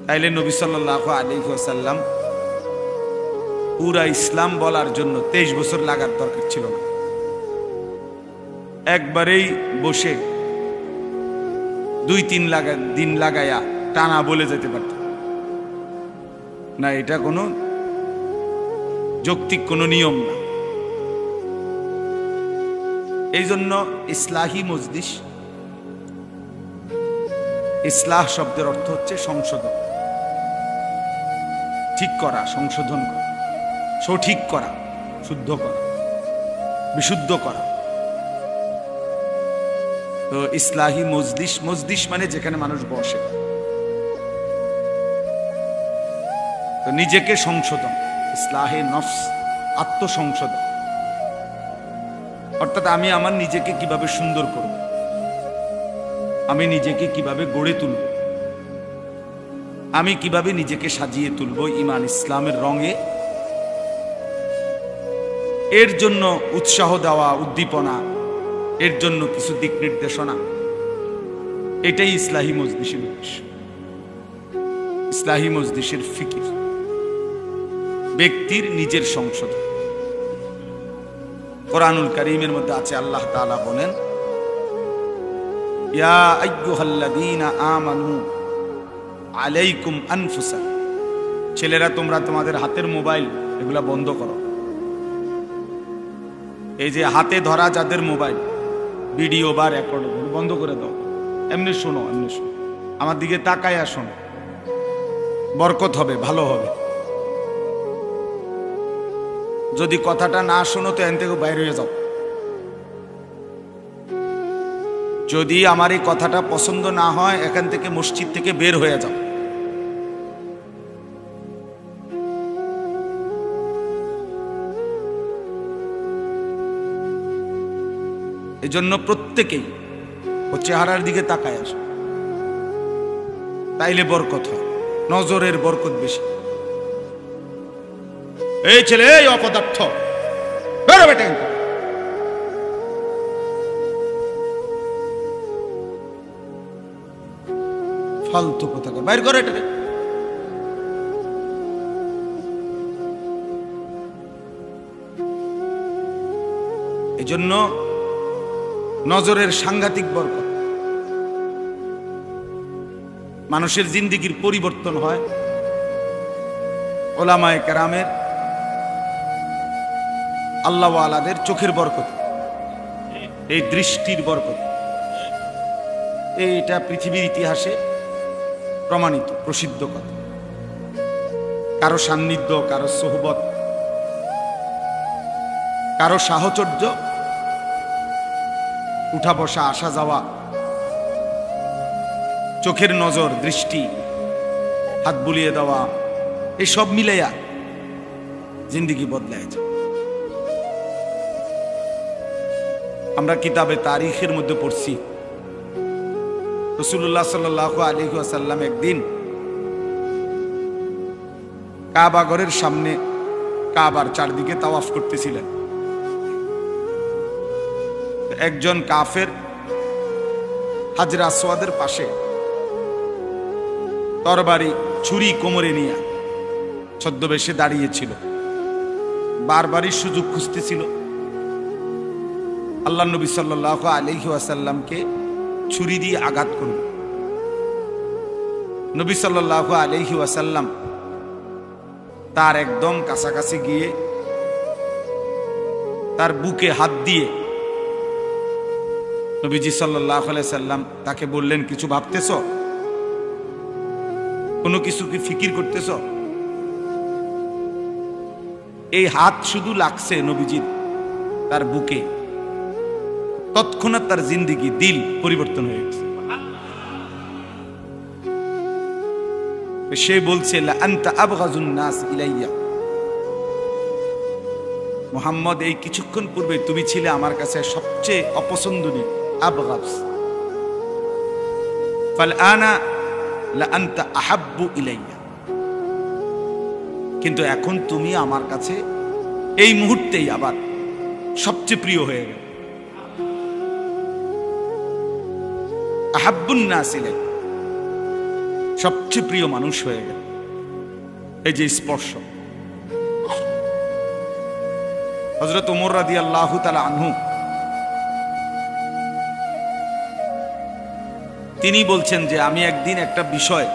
তাইলে নবী সাল্লাল্লাহু আলাইহি ওয়াসাল্লাম পুরা ইসলাম বলার জন্য 23 বছর লাগার দরকার ছিল না। একবারেই বসে 2-3 দিন লাগায়া টানা বলে যেতে পারত না। এটা কোনো যৌক্তিক কোনো নিয়ম না। এই জন্য ইসলাহি মজলিস, ইসলাহ শব্দের অর্থ হচ্ছে সংশোধন, ঠিক করা, সংশোধন করা, সঠিক করা, শুদ্ধ করা, বিশুদ্ধ করা। তো ইসলাহি মজলিস, মজলিস মানে যেখানে মানুষ বসে। তো নিজেকে সংশোধন, ইসলাহে নফস, আত্মসংশোধন। অর্থাৎ আমি আমার নিজেকে কিভাবে সুন্দর করব, আমি নিজেকে কিভাবে গড়ে তুলব, আমি কিভাবে নিজেকে সাজিয়ে তুলব ঈমান ইসলামের রঙে, এর জন্য উৎসাহ দেওয়া, উদ্দীপনা, এর জন্য কিছু দিক নির্দেশনা, এটাই ইসলাহি মজলিসের উদ্দেশ্য। ইসলাহি মজলিসের ফিকির ব্যক্তির নিজের সংশোধন। কুরআনুল কারীমের মধ্যে আছে, আল্লাহ তাআলা বলেন, ইয়া আইয়ুহাল্লাযীনা আমানু আলাইকুম আনফুসাকুম, ছেলেরা তোমরা তোমাদের হাতের মোবাইল এগুলা বন্ধ করো। এই যে হাতে ধরা যাদের মোবাইল, ভিডিও বা রেকর্ড বন্ধ করে দাও। এমনি শোনো, এমনি শোনো, আমার দিকে তাকায়া শোনো, বরকত হবে, ভালো হবে। যদি কথাটা না শোনো তো এখান থেকে বাইরে হয়ে যাও। যদি আমার এই কথাটা পছন্দ না হয় এখান থেকে মসজিদ থেকে বের হয়ে যাও। এজন্য প্রত্যেকেই ও চেহারার দিকে তাকায় আসে, তাইলে বরকত হয়, নজরের বরকত বেশি। এই ছেলে, এই অপদার্থ, বেরো বেটা, ফালতু কথা বাইর করে এটা। এই জন্য নজরের সাংঘাতিক বরকত। মানুষের জিন্দেগির পরিবর্তন হয় ওলামায়ে কেরামের, আল্লাহ ওয়ালাদের চোখের বরকত, এই দৃষ্টির বরকত। এটা পৃথিবীর ইতিহাসে প্রমাণিত, প্রসিদ্ধ কথা। কারো সান্নিধ্য, কারো সোহবত, কারো সাহচর্য, উঠা বসা, আসা যাওয়া, চোখের নজর, দৃষ্টি, হাত বুলিয়ে দেওয়া, এসব মিলাইয়া জিন্দেগি বদলায় যায়। আমরা কিতাবে তারিখের মধ্যে পড়ছি, রাসূলুল্লাহ সাল্লাল্লাহু আলাইহি ওয়াসাল্লাম একদিন কাবা ঘরের সামনে কাবার চারদিকে তাওয়াফ করতেছিলেন। একজন কাফের হাজরে আসওয়াদের পাশে তরবারি, ছুরি কোমরে নিয়ে ছদ্মবেশে দাঁড়িয়েছিল, বারবারই সুযোগ খুঁজতেছিল আল্লাহ নবী সাল্লাল্লাহু আলাইহি ওয়াসাল্লামকে ছুরি দিয়ে আঘাত করবে। নবী সাল্লাল্লাহু আলাইহি ওয়াসাল্লাম তার একদম কাছাকাছি গিয়ে তার বুকে হাত দিয়ে নবীজি সাল্লাল্লাহু আলাইহি সাল্লাম তাকে বললেন, কিছু ভাবতেছ? কোনো কিছু কি ফিকির করতেছ? এই হাত শুধু লাগছে নবীজির তার বুকে, তৎক্ষণাৎ তার জিন্দেগি, দিল পরিবর্তন হয়ে গেছে। সে বলছে, লা আনতা আবগাজুন নাস ইলাইয়া, মুহাম্মদ, এই কিছুক্ষণ পূর্বে তুমি ছিলে আমার কাছে সবচেয়ে অপছন্দনীয়। আবগাজ, ফালআনা লা আনতা আহাব্বু ইলাইয়া, কিন্তু এখন তুমি আমার কাছে এই মুহূর্তেই আবার সবচেয়ে প্রিয় হয়ে গেল। আহাব্বুন নাস ইলাইয়া, সবচেয়ে প্রিয় মানুষ হয়ে গেল। এই যে স্পর্শ। হযরত ওমর রাদিয়াল্লাহু তাআলা আনহু তিনি বলছেন যে আমি একদিন একটা বিষয়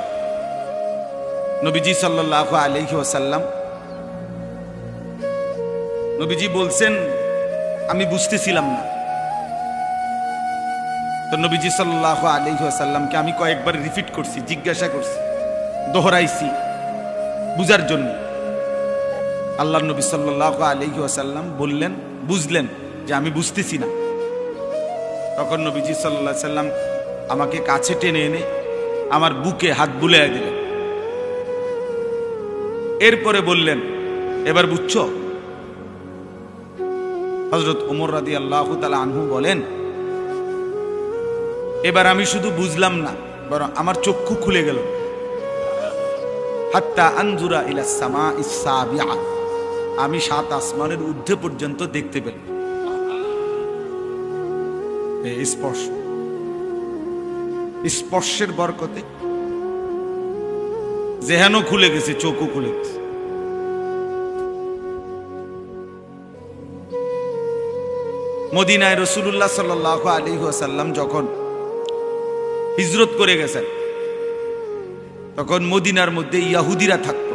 নবীজি সাল্লাল্লাহু আলাইহি ওয়াসাল্লাম, নবীজি বলছেন আমি বুঝতেছিলাম না, তো নবীজি সাল্লাল্লাহু আলাইহি ওয়াসাল্লামকে আমি কয়েকবার রিপিট করছি, জিজ্ঞাসা করছি, দোহরাইছি বুঝার জন্য। আল্লাহর নবী সাল্লাল্লাহু আলাইহি ওয়াসাল্লাম বললেন, বুঝলেন যে আমি বুঝতেছি না। তখন নবীজি সাল্লাল্লাহু আলাইহি ওয়াসাল্লাম আমাকে কাছে টেনে এনে আমার বুকে হাত বুলিয়ে দিলেন। এরপরে বললেন, এবার বুঝছো? হযরত ওমর রাদিয়াল্লাহু তাআলা আনহু বলেন, এবার আমি শুধু বুঝলাম না, বরং আমার চক্ষু খুলে গেল। হাত্তা আনজুরা ইলাস সামাইস সাবিআ, আমি 7 আসমানের ঊর্ধ্বে পর্যন্ত দেখতে পেলাম। এই স্পর্শ, স্পর্শের বরকতে জেহানও খুলে গেছে, চোখও খুলে গেছে। মদিনায় রাসূলুল্লাহ সাল্লাল্লাহু আলাইহি ওয়াসাল্লাম যখন হিজরত করে গেছেন, তখন মদিনার মধ্যে ইহুদিরা থাকতো।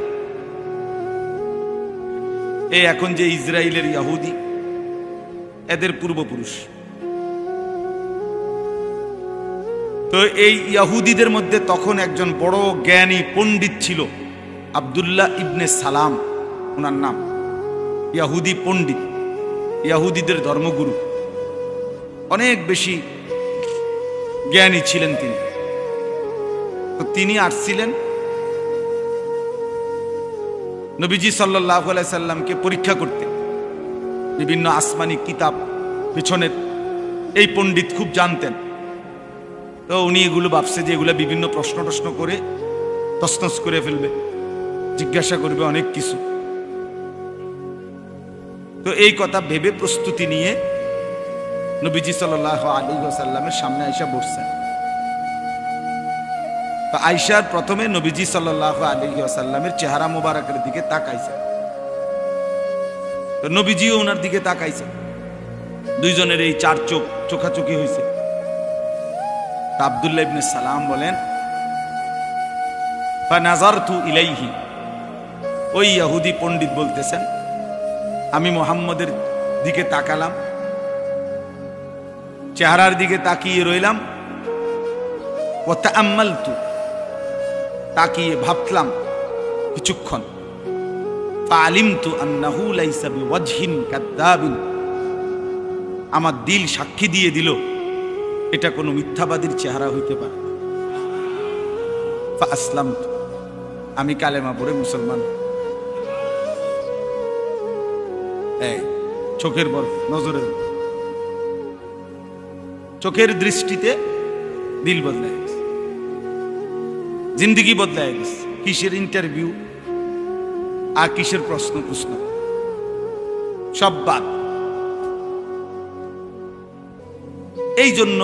এই এখন যে ইসরায়েলের ইহুদি, এদের পূর্বপুরুষ। তো এই ইহুদিদের মধ্যে তখন একজন বড় জ্ঞানী পণ্ডিত ছিল, আব্দুল্লাহ ইবনে সালাম ওনার নাম। ইয়াহুদি পণ্ডিত, ইয়াহুদিদের ধর্মগুরু, অনেক বেশি জ্ঞানী ছিলেন তিনি। তো তিনি আসছিলেন নবীজি সাল্লাল্লাহু আলাইহি সাল্লামকে পরীক্ষা করতে। বিভিন্ন আসমানি কিতাব পিছনের এই পণ্ডিত খুব জানতেন। তো উনি এগুলো ভাবছে যে এগুলো বিভিন্ন প্রশ্ন করে তছনছ করে ফেলবে, জিজ্ঞাসা করবে অনেক কিছু। তো এই কথা ভেবে প্রস্তুতি নিয়ে নবীজি সাল্লাল্লাহু আলাইহি ওয়াসাল্লামের সামনে আয়েশা বসছেন। তো আয়েশার প্রথমে নবীজি সাল্লাল্লাহু আলাইহি ওয়াসাল্লামের চেহারা মোবারকের দিকে তাকাইছে। তো নবীজিও ওনার দিকে তাকাইছে। দুইজনের এই চার চোখ চোখাচোখি হয়েছে। আব্দুল্লাহ ইবনে সালাম বলেন, ফানাজারতু ইলাইহি, ওই ইহুদি পণ্ডিত বলতেছেন, আমি মুহাম্মদের দিকে তাকালাম, চেহারার দিকে তাকিয়ে রইলাম। ওয়া তাআম্মালতু, তাকিয়ে ভাবলাম কিছুক্ষণ। ফাআলিমতু আন্নাহু লাইসা বিওয়াজহিন কাযাবিন, আমার দিল সাক্ষী দিয়ে দিল এটা কোনো মিথ্যাবাদীর চেহারা হইতে পারে। ফাআসলামতু, আমি কালেমা পড়ে মুসলমান। চোখের বল, নজরের, চোখের দৃষ্টিতে দিল বদলায় গেছে, জিন্দিগি বদলায় গেছে। কিসের ইন্টারভিউ আর কিসের প্রশ্ন সব বাদ। এই জন্য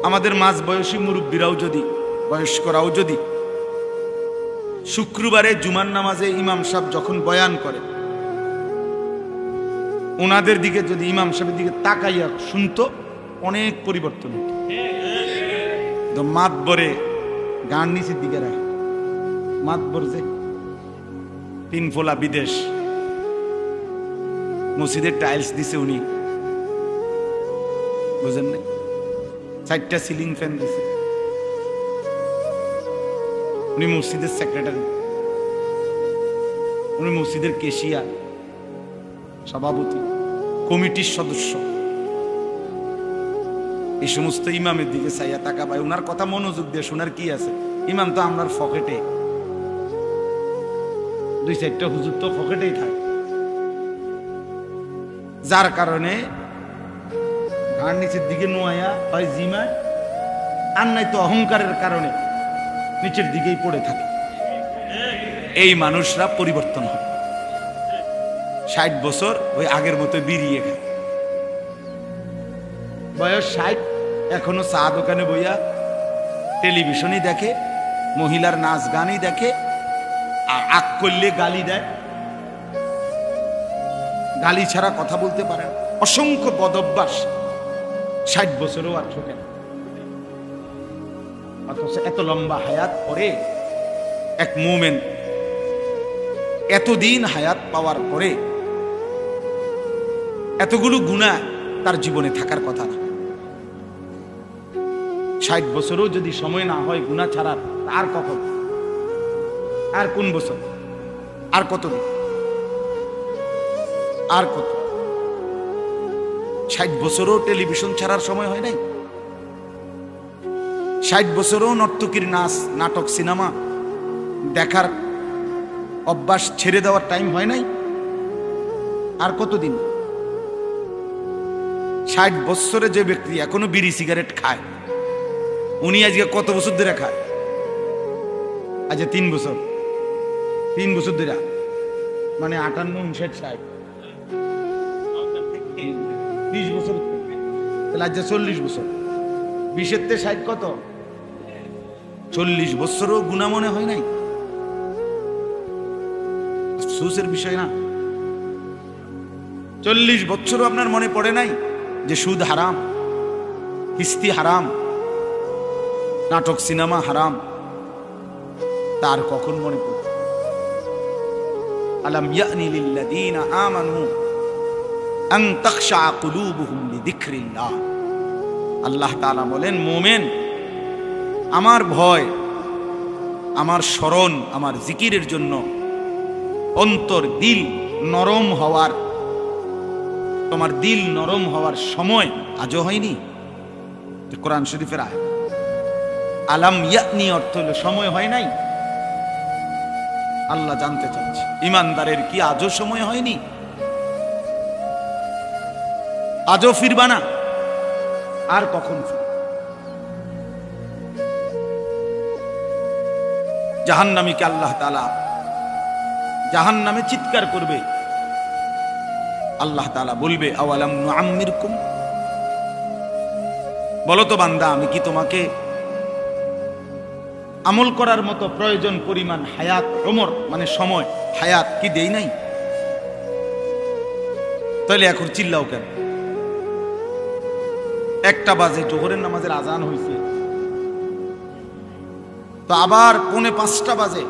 আমাদের মাঝ বয়সী মুরব্বীরাও যদি, বয়স্করাও যদি শুক্রবারে জুমার নামাজে ইমাম সাহেব যখন বয়ান করে, ওনাদের দিকে যদি ইমাম সাহেবের দিকে তাকাইয়া শুনতো, অনেক পরিবর্তন হতো। মাতবরে গান নিচের দিকে রাখে, মাতবর যে তিন ফোলা বিদেশ, মসজিদের টাইলস দিছে উনি, বুঝেন না, 4টা সিলিং ফ্যান দিছে উনি, মসজিদের সেক্রেটারি, উনি মসজিদের কেশিয়ার, সভাপতি, কমিটির সদস্য। এই সমস্ত ইমামের দিকে চাইয়া তাকা ভাই, ওনার কথা মনোযোগ দিয়ে শোনার কি আছে? ইমাম তো আমরার পকেটে, 2-4টা হুজুর তো পকেটেই থাকে, যার কারণে ঘাড় নিচের দিকে নোয়া হয় জিমায়, আর নাই তো অহংকারের কারণে নিচের দিকেই পড়ে থাকে। এই মানুষরা পরিবর্তন হয়। 60 বছর ওই আগের মতো বিড়িয়ে খায়, বয়স 60, এখনো চা দোকানে বইয়া টেলিভিশনই দেখে, মহিলার নাচ গানই দেখে, আর আগ করলে গালি দেয়, গালি ছাড়া কথা বলতে পারে না। অসংখ্য বদভ্যাস, 60 বছরও আর ছোটে না। অথচ এত লম্বা হায়াত পরে এক মুমিন, এতদিন হায়াত পাওয়ার পরে এতগুলো গুনাহ তার জীবনে থাকার কথা না। 60 বছরও যদি সময় না হয় গুনাহ ছাড়ার, আর কখন, আর কোন বছর, আর কতদিন, আর কত? 60 বছরও টেলিভিশন ছাড়ার সময় হয় নাই, 60 বছরও নর্তকীর নাচ, নাটক, সিনেমা দেখার অভ্যাস ছেড়ে দেওয়ার টাইম হয় নাই, আর কতদিন? 60 বছরে যে ব্যক্তি এখনো বিড়ি সিগারেট খায়, উনি আজকে কত বছর ধরে খায়? আজকে 3 বছর, 3 বছর ধরে, মানে 58, 59, 60, 30 বছর, তাহলে আজ 40 বছর, 20-এর থেকে 60 কত? 40 বছরও গুনাহ মনে হয় নাই। আফসোসের বিষয় না? 40 বছরও আপনার মনে পড়ে নাই যে সুদ হারাম, কিস্তি হারাম, নাটক সিনেমা হারাম? তার কখন মনে পড়ে? আলাম ইয়ানি লিল্লাযীনা আমানু আন তাখশা কুলুবুহুম লিযিকরিল্লাহ। আল্লাহ তাআলা বলেন, মুমিন, আমার ভয়, আমার স্মরণ, আমার জিকিরের জন্য অন্তর দিল নরম হওয়ার, তোমার দিল নরম হওয়ার সময় আজও হয়নি? কোরআন শরীফের আয়াত। আলাম ইয়ানি অর্থ হলো সময় হয় নাই। আল্লাহ জানতে চাচ্ছে ইমানদারের কি আজও সময় হয়নি? আজও ফিরবা না? আর কখন ফিরবে? জাহান্নামীকে আল্লাহ তাআলা জাহান্নামে চিৎকার করবে। আল্লাহ তাআলা বলবে আওয়ালাম নুআম্মিরকুম, বলো তো বান্দা আমি কি তোমাকে আমল করার মতো প্রয়োজন পরিমাণ হায়াত, ওমর মানে সময়, হায়াত কি দেই নাই? তাহলে এখন চিল্লাও কেন? 1টা বাজে জোহরের নামাজের আজান হয়েছে, তো আবার 4:45 বাজে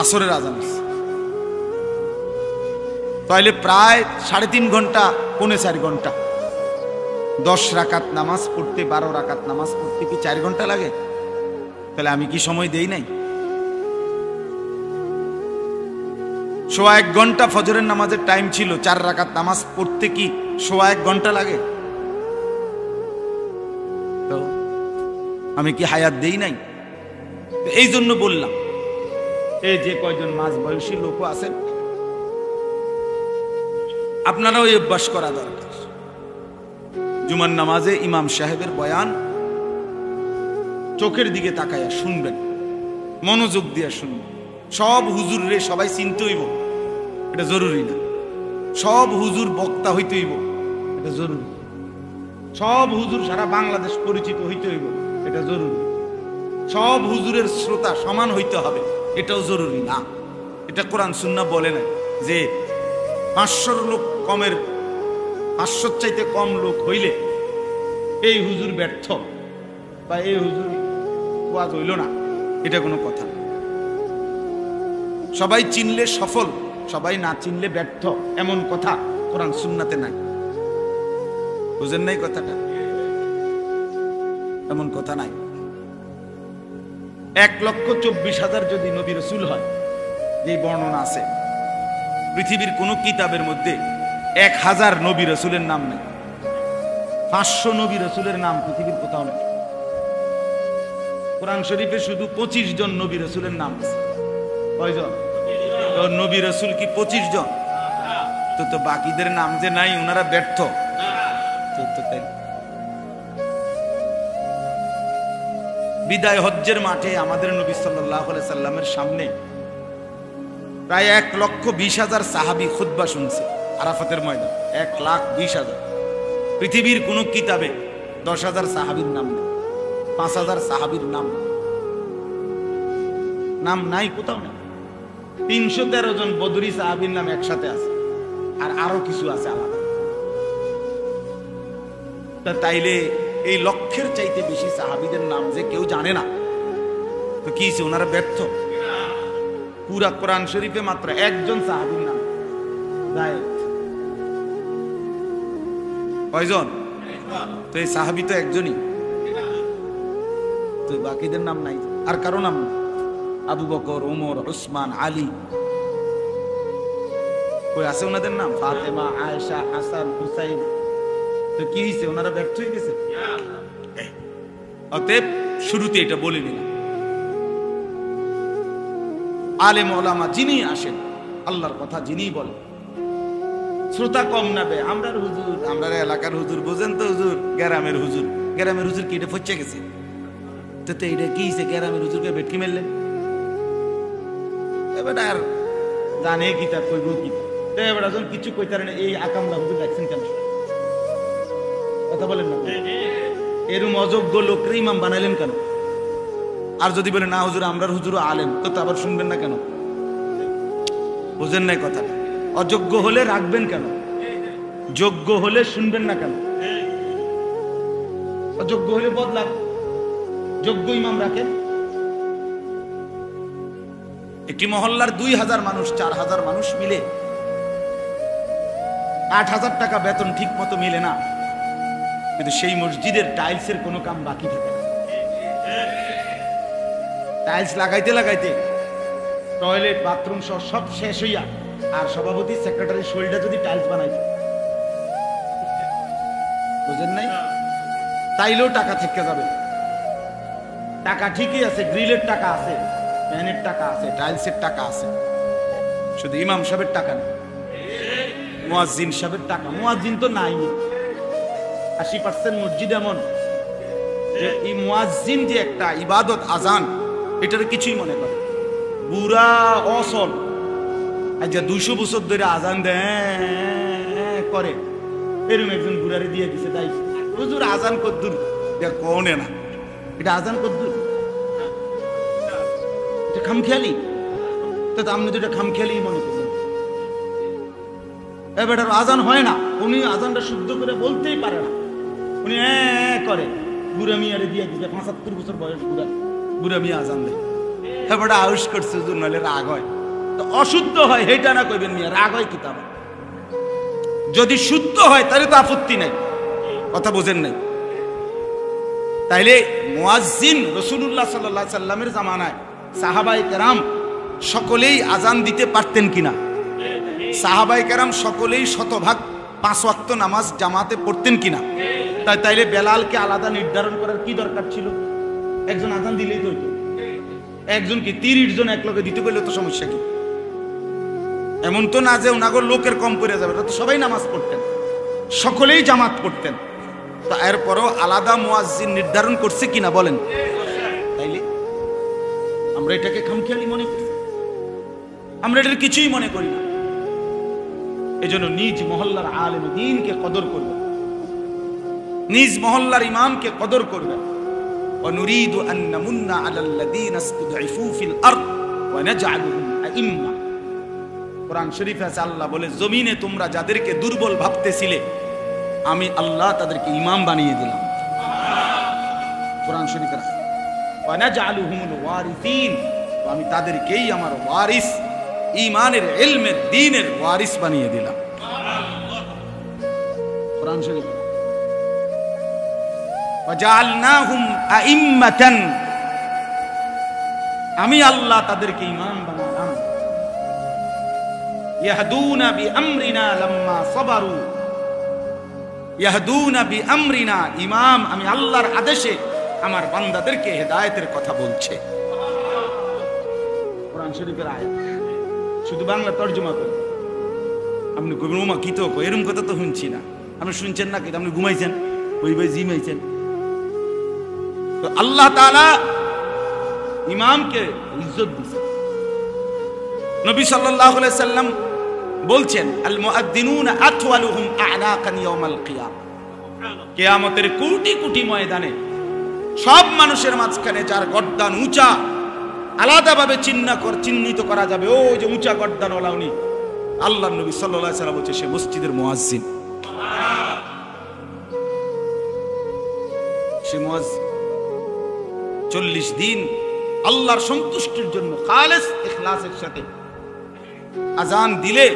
আসরের আজান হয়েছে, তাহলে প্রায় 3.5 ঘন্টা, 4.25 ঘন্টা। 10 রাকাত নামাজ পড়তে, 12 রাকাত নামাজ পড়তে কি 4 ঘন্টা লাগে? তাহলে আমি কি সময় দেই নাই? 1.25 ঘন্টা ফজরের নামাজের টাইম ছিল, 4 রাকাত নামাজ পড়তে কি 1.25 ঘন্টা লাগে? তো আমি কি হায়াত দেই নাই? এই জন্য বললাম, এই যে কয়জন মাঝ বয়সী লোক আছেন, আপনারাও এই অভ্যাস করা দরকার। জুমার নামাজে ইমাম সাহেবের বয়ান চোখের দিকে তাকাইয়া শুনবেন, মনোযোগ দিয়ে শুনবেন। সব হুজুর রে সবাই চিনতে হইব এটা জরুরি না। সব হুজুর বক্তা হইতে হইব এটা জরুরি। সব হুজুর সারা বাংলাদেশ পরিচিত হইতে হইব এটা জরুরি। সব হুজুরের শ্রোতা সমান হইতে হবে এটাও জরুরি না। এটা কোরআন সুন্নাহ বলে না যে 500 লোক কমের, 500 চাইতে কম লোক হইলে এই হুজুর ব্যর্থ বা এই হুজুর ওয়াজ হইল না, এটা কোনো কথা না। সবাই চিনলে সফল, সবাই না চিনলে ব্যর্থ, এমন কথা কোরআন সুন্নাতে নাই। বুঝেন নাই কথাটা? এমন কথা নাই। 1,24,000 যদি নবী রাসূল হয়, যে বর্ণনা আছে, পৃথিবীর কোন কিতাবের মধ্যে 1000 নবী রাসূলের নাম নেই। 500 নবী রাসূলের নাম পৃথিবীর কোথাও নেই। কোরআন শরীফে শুধু 25 জন নবী রাসূলের নাম আছে। কয়জন? তো নবী রাসূল কি 25 জন? তো বাকিদের নাম যে নাই, ওনারা ব্যর্থ। বিদায় হজ্জের মাঠে আমাদের নবী সাল্লাল্লাহু আলাইহি সাল্লামের সামনে প্রায় 1,20,000 সাহাবী খুতবা শুনছে আরাফাতের ময়দান। 1,20,000। পৃথিবীর কোন কিতাবে 10,000 সাহাবীর নাম নেই, 5,000 সাহাবীর নাম নাই, কোথাও নেই। 313 জন বদরি সাহাবীর নাম একসাথে আছে, আর আরো কিছু আছে আলাদা। তাইলে এই লক্ষের চাইতে বেশি সাহাবীদের নাম যে কেউ জানে না, তো কি ওনারা ব্যর্থ? পুরা কোরআন শরীফে মাত্র 1 জন সাহাবীর নাম জায়েদ। কয়জন? তো এই সাহাবী তো একজনই, তো বাকিদের নাম নাই, আর কারো নাম নাই। আবু বকর, ওমর, উসমান, আলী, কই আছে ওনাদের নাম? ফাতেমা, আয়েশা, হাসান, হুসাইন। তো কি হয়েছে? ওনারা ব্যর্থ হয়ে গেছে। অতএব শুরুতে এটা বলে নিলাম, আলেম ওলামা যিনি আসেন, আল্লাহর কথা যিনি বলেন, শ্রোতা কম নাবে। আমরার হুজুর, আমরা এলাকার হুজুর, বোঝেন তো হুজুর, গ্রামের হুজুর। গ্রামের হুজুর কি এটা ফচ্ছে গেছে? তো এটা কি হয়েছে? গ্রামের হুজুরকে বেটকি মেললেন, এবার আর জানে কি তা কইব কি? তো এবার যখন কিছু কইতারে না, এই আকামলা হুজুর দেখছেন কেন? কথা বলেন না, এরম অযোগ্য লোকরে ইমাম বানাইলেন কেন? আর যদি বলে না হুজুর আমরার হুজুরও আলেম, তো আবার শুনবেন না কেন? বুঝেন নাই কথাটা? অযোগ্য হলে রাখবেন কেন? যোগ্য হলে শুনবেন না কেন? অযোগ্য হলে বদলান, যোগ্য ইমাম রাখেন। একটি মহল্লার 2,000 মানুষ, 4,000 মানুষ মিলে 8,000 টাকা বেতন ঠিক মতো মিলে না, কিন্তু সেই মসজিদের টাইলসের কোনো কাম বাকি থাকে না। টাইলস লাগাইতে লাগাইতে টয়লেট বাথরুম সহ সব শেষ হইয়া আর সভাপতি সেক্রেটারি শরীরটা যদি টাইলস বানাইতো, বুঝেন নাই, তাইলেও টাকা থেকে যাবে। টাকা ঠিকই আছে, গ্রিলের টাকা আছে, ফ্যানের টাকা আছে, টাইলসের টাকা আছে, শুধু ইমাম সাহেবের টাকা নেই, মুয়াজ্জিন সাহেবের টাকা। মুয়াজ্জিন তো নাই। 80% মসজিদ এমন যে এই মুয়াজ্জিন যে একটা ইবাদত, আজান, এটার কিছুই মনে করে বুড়া অসল। আজ 200 বছর ধরে আজান দেয় করে, এরকম একজন বুড়ারে দিয়ে দিছে, তাই হুজুর আজান কদ্দুর কোনে না, এটা আজান কদ্দুর, এটা খামখেয়ালি। তো আপনি তো এটা খামখেয়ালি মনে করছেন। এবার আজান হয় না, উনি আজানটা শুদ্ধ করে বলতেই পারে না, উনি করে বুড়া মিয়ারে দিয়ে দিছে, 75 বছর বয়স বুড়া মিয়া আজান দেয়। এবার আউশ করছে হুজুর, নাহলে রাগ হয়। তো অশুদ্ধ হয় হেটা না কইবেন মিয়া, রাগ হয় কিতাব। যদি শুদ্ধ হয় তাহলে তো আপত্তি নাই, কথা বোঝেন নাই। তাইলে মুয়াজ্জিন রাসূলুল্লাহ সাল্লাল্লাহু আলাইহি সাল্লামের জামানায় সাহাবায়ে কেরাম সকলেই আজান দিতে পারতেন কিনা? সাহাবায়ে কেরাম সকলেই শতভাগ 5 ওয়াক্ত নামাজ জামাতে পড়তেন কিনা? তাইলে বেলালকে আলাদা নির্ধারণ করার কি দরকার ছিল? একজন আজান দিলেই তো হইতো। একজন কি 30 জন এক লগে দিতে বললে তো সমস্যা কি? এমন তো না যে ওনাগর লোকের কম পড়ে যাবে, তো সবাই নামাজ পড়তেন, সকলেই জামাত পড়তেন। তো এরপরও আলাদা মুয়াজ্জিন নির্ধারণ করছে কিনা বলেন? তাইলে আমরা এটাকে খামখেয়ালি মনে করি, আমরা এটার কিছুই মনে করি না। এজন্য নিজ মহল্লার আলেম দ্বীনকে কদর করবেন, নিজ মহল্লার ইমামকে কদর করবেন। وَنُرِيدُ أَن نَّمُنَّ عَلَى الَّذِينَ اسْتُضْعِفُوا فِي الْأَرْضِ وَنَجْعَلَهُمْ أَئِمَّةً। কোরআন শরীফে আছে, আল্লাহ বলে জমিনে তোমরা যাদেরকে দুর্বল ভাবতেছিলে আমি আল্লাহ তাদেরকে ইমাম বানিয়ে দিলাম। কোরআন শরীফে আছে ওয়ানাজআলুহুমুল ওয়ারিসিন, আমি তাদেরকেই আমার ওয়ারিস, ঈমানের, ইলমের, দ্বীনের ওয়ারিস বানিয়ে দিলাম। কোরআন শরীফে ওয়াজআলনাহুম আইম্মাতান, আমি আল্লাহ তাদেরকে ইমাম বানালাম। ইয়াহদুনা বিআমরিনা লাম্মা সাবারু, ইয়াহদুনা বিআমরিনা, ইমাম আমি আল্লাহর আদেশে আমার বান্দাদেরকে হেদায়েতের কথা বলছে। কোরআন শরীফের আয়াত, শুধু বাংলা তরজমা করে। আপনি কইবেন ওমা কি তো এরকম কথা তো শুনছি না। আপনি শুনছেন না, কিন্তু আপনি ঘুমাইছেন, ওই ভাই জিমাইছেন। তো আল্লাহ তাআলা ইমামকে ইজ্জত দিয়েছেন। নবী সাল্লাল্লাহু আলাইহি সাল্লাম বলছেন আল মুআদ্দিনুনা আতওয়ালুহুম আ'নাকান ইয়াউমাল কিয়ামah, কিয়ামতের কোটি কোটি ময়দানে সব মানুষের মাঝখানে যার গর্দান উঁচা, আলাদাভাবে চিহ্নিত করা যাবে, ও যে উঁচা গর্দান ওলা, উনি আল্লাহর নবী সাল্লাল্লাহু আলাইহি সাল্লাম বলছে সে মসজিদের মুয়াজ্জিন। সে মুয়াজ্জিন 40 দিন আল্লাহর সন্তুষ্টির জন্য খালেস ইখলাসের সাথে আজান দিলে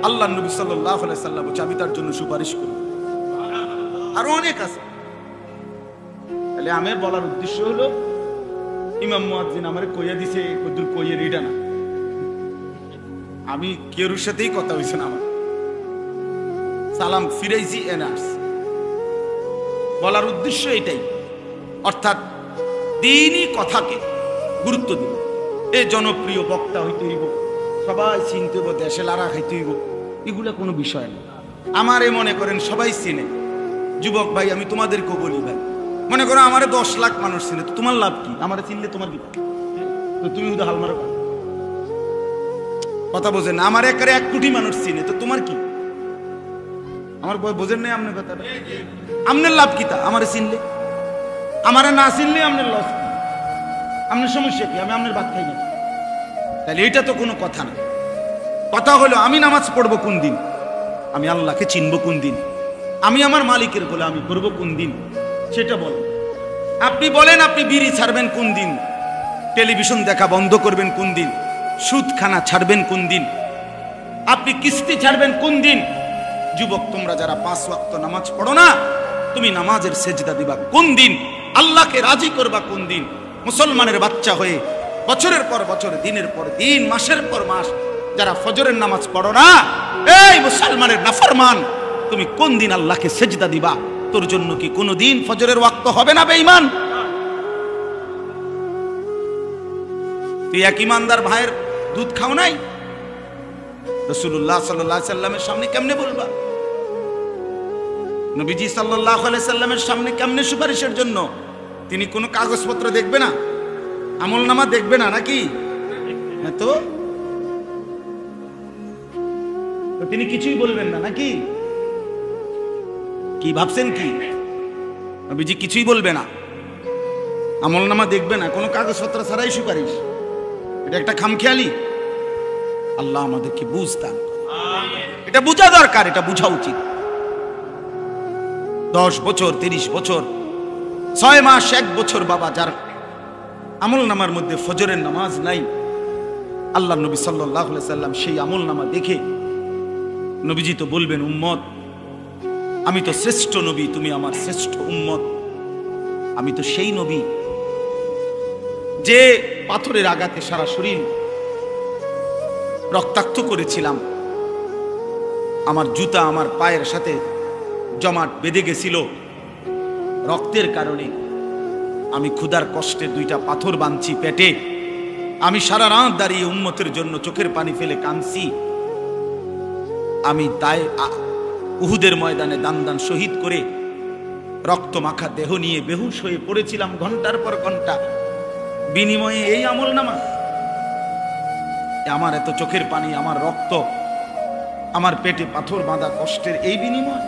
আল্লাহর নবী সাল্লাল্লাহু আলাইহি সাল্লাম বলছে আমি তার জন্য সুপারিশ করব। আর অনেক আছে। তাহলে আমার বলার উদ্দেশ্য হলো ইমাম মুয়াজ্জিন আমারে কইয়া দিছে, কদ্দুর কইয়া রিডা না, আমি কেউর সাথেই কথা হইছে না, আমার সালাম ফিরাইছি এনার্স। বলার উদ্দেশ্য এটাই, অর্থাৎ দ্বীনি কথাকে গুরুত্ব দিব। এ জনপ্রিয় বক্তা হইতে হইব, সবাই চিনতে হইব, দেশে লারা খাইতে হইব, এগুলা কোনো বিষয় না। আমারে মনে করেন সবাই চিনে, যুবক ভাই আমি তোমাদেরকেও বলি ভাই, মনে করো আমারে 10 লাখ মানুষ চিনে, তো তোমার লাভ কি? আমারে চিনলে তোমার কি? তো তুমি উদা হাল মারো, কথা বোঝেন না। আমার একারে 1 কোটি মানুষ চিনে, তো তোমার কি? আমার বোঝেন নাই আপনার কথাটা? আপনার লাভ কি তা? আমারে চিনলে, আমারে না চিনলে আপনার লস কি? আপনার সমস্যা কি? আমি আপনার ভাত খাই না, তাহলে এটা তো কোনো কথা না। কথা হলো আমি নামাজ পড়বো কোন দিন, আমি আল্লাহকে চিনবো কোন দিন, আমি আমার মালিকের বলে আমি করবো কোন দিন, সেটা বলেন। আপনি বলেন আপনি বিড়ি ছাড়বেন কোন দিন, টেলিভিশন দেখা বন্ধ করবেন কোন দিন, সুদ খানা ছাড়বেন কোন দিন, আপনি কিস্তি ছাড়বেন কোন দিন। যুবক তোমরা যারা 5 ওয়াক্ত নামাজ পড়ো না, তুমি নামাজের সেজদা দিবা কোন দিন, আল্লাহকে রাজি করবা কোন দিন। মুসলমানের বাচ্চা হয়ে বছরের পর বছর, দিনের পর দিন, মাসের পর মাস যারা ফজরের নামাজ পড়ো না, এই মুসলমানের নাফরমান, তুমি কোন দিন আল্লাহকে সেজদা দিবা? তোর জন্য কি কোনো দিন ফজরের ওয়াক্ত হবে না বেঈমান? তুই এক ইমানদার ভাইয়ের দুধ খাও নাই? রাসূলুল্লাহ সাল্লাল্লাহু আলাইহি সাল্লামের সামনে কেমনে বলবা? নবীজি সাল্লাল্লাহু আলাইহি সাল্লামের সামনে কেমনে সুপারিশের জন্য? তিনি কোনো কাগজপত্র দেখবে না, আমলনামা দেখবে না নাকি? হ্যাঁ, তো তিনি কিছুই বলবেন না নাকি? কি ভাবছেন কি? নবীজি কিছুই বলবে না, আমলনামা দেখবে না, কোনো কাগজপত্র ছাড়াই সুপারিশ। এটা একটা খামখেয়ালি। আল্লাহ আমাদেরকে বুঝতাম, এটা বোঝা দরকার, এটা বোঝা উচিত। 10 বছর, 30 বছর, 6 মাস, 1 বছর বাবা যার আমলনামার মধ্যে ফজরের নামাজ নাই, আল্লাহ নবী সাল্লাল্লাহু আলাইহি সাল্লাম সেই আমলনামা দেখে নবীজি তো বলবেন, উম্মত আমি তো শ্রেষ্ঠ নবী, তুমি আমার শ্রেষ্ঠ উম্মত। আমি তো সেই নবী যে পাথরের আঘাতে সারা শরীর রক্তাক্ত করেছিলাম, আমার জুতা আমার পায়ের সাথে জমাট বেঁধে গেছিল রক্তের কারণে। আমি ক্ষুধার কষ্টে 2টা পাথর বাঁধছি পেটে, আমি সারা রাত দাঁড়িয়ে উম্মতের জন্য চোখের পানি ফেলে কাঁদছি। আমি তাই উহুদের ময়দানে দান দান শহীদ করে রক্ত মাখা দেহ নিয়ে বেহুশ হয়ে পড়েছিলাম ঘন্টার পর ঘন্টা, বিনিময়ে এই আমলনামা। আমার এত চোখের পানি, আমার রক্ত, আমার পেটে পাথর বাঁধা কষ্টের এই বিনিময়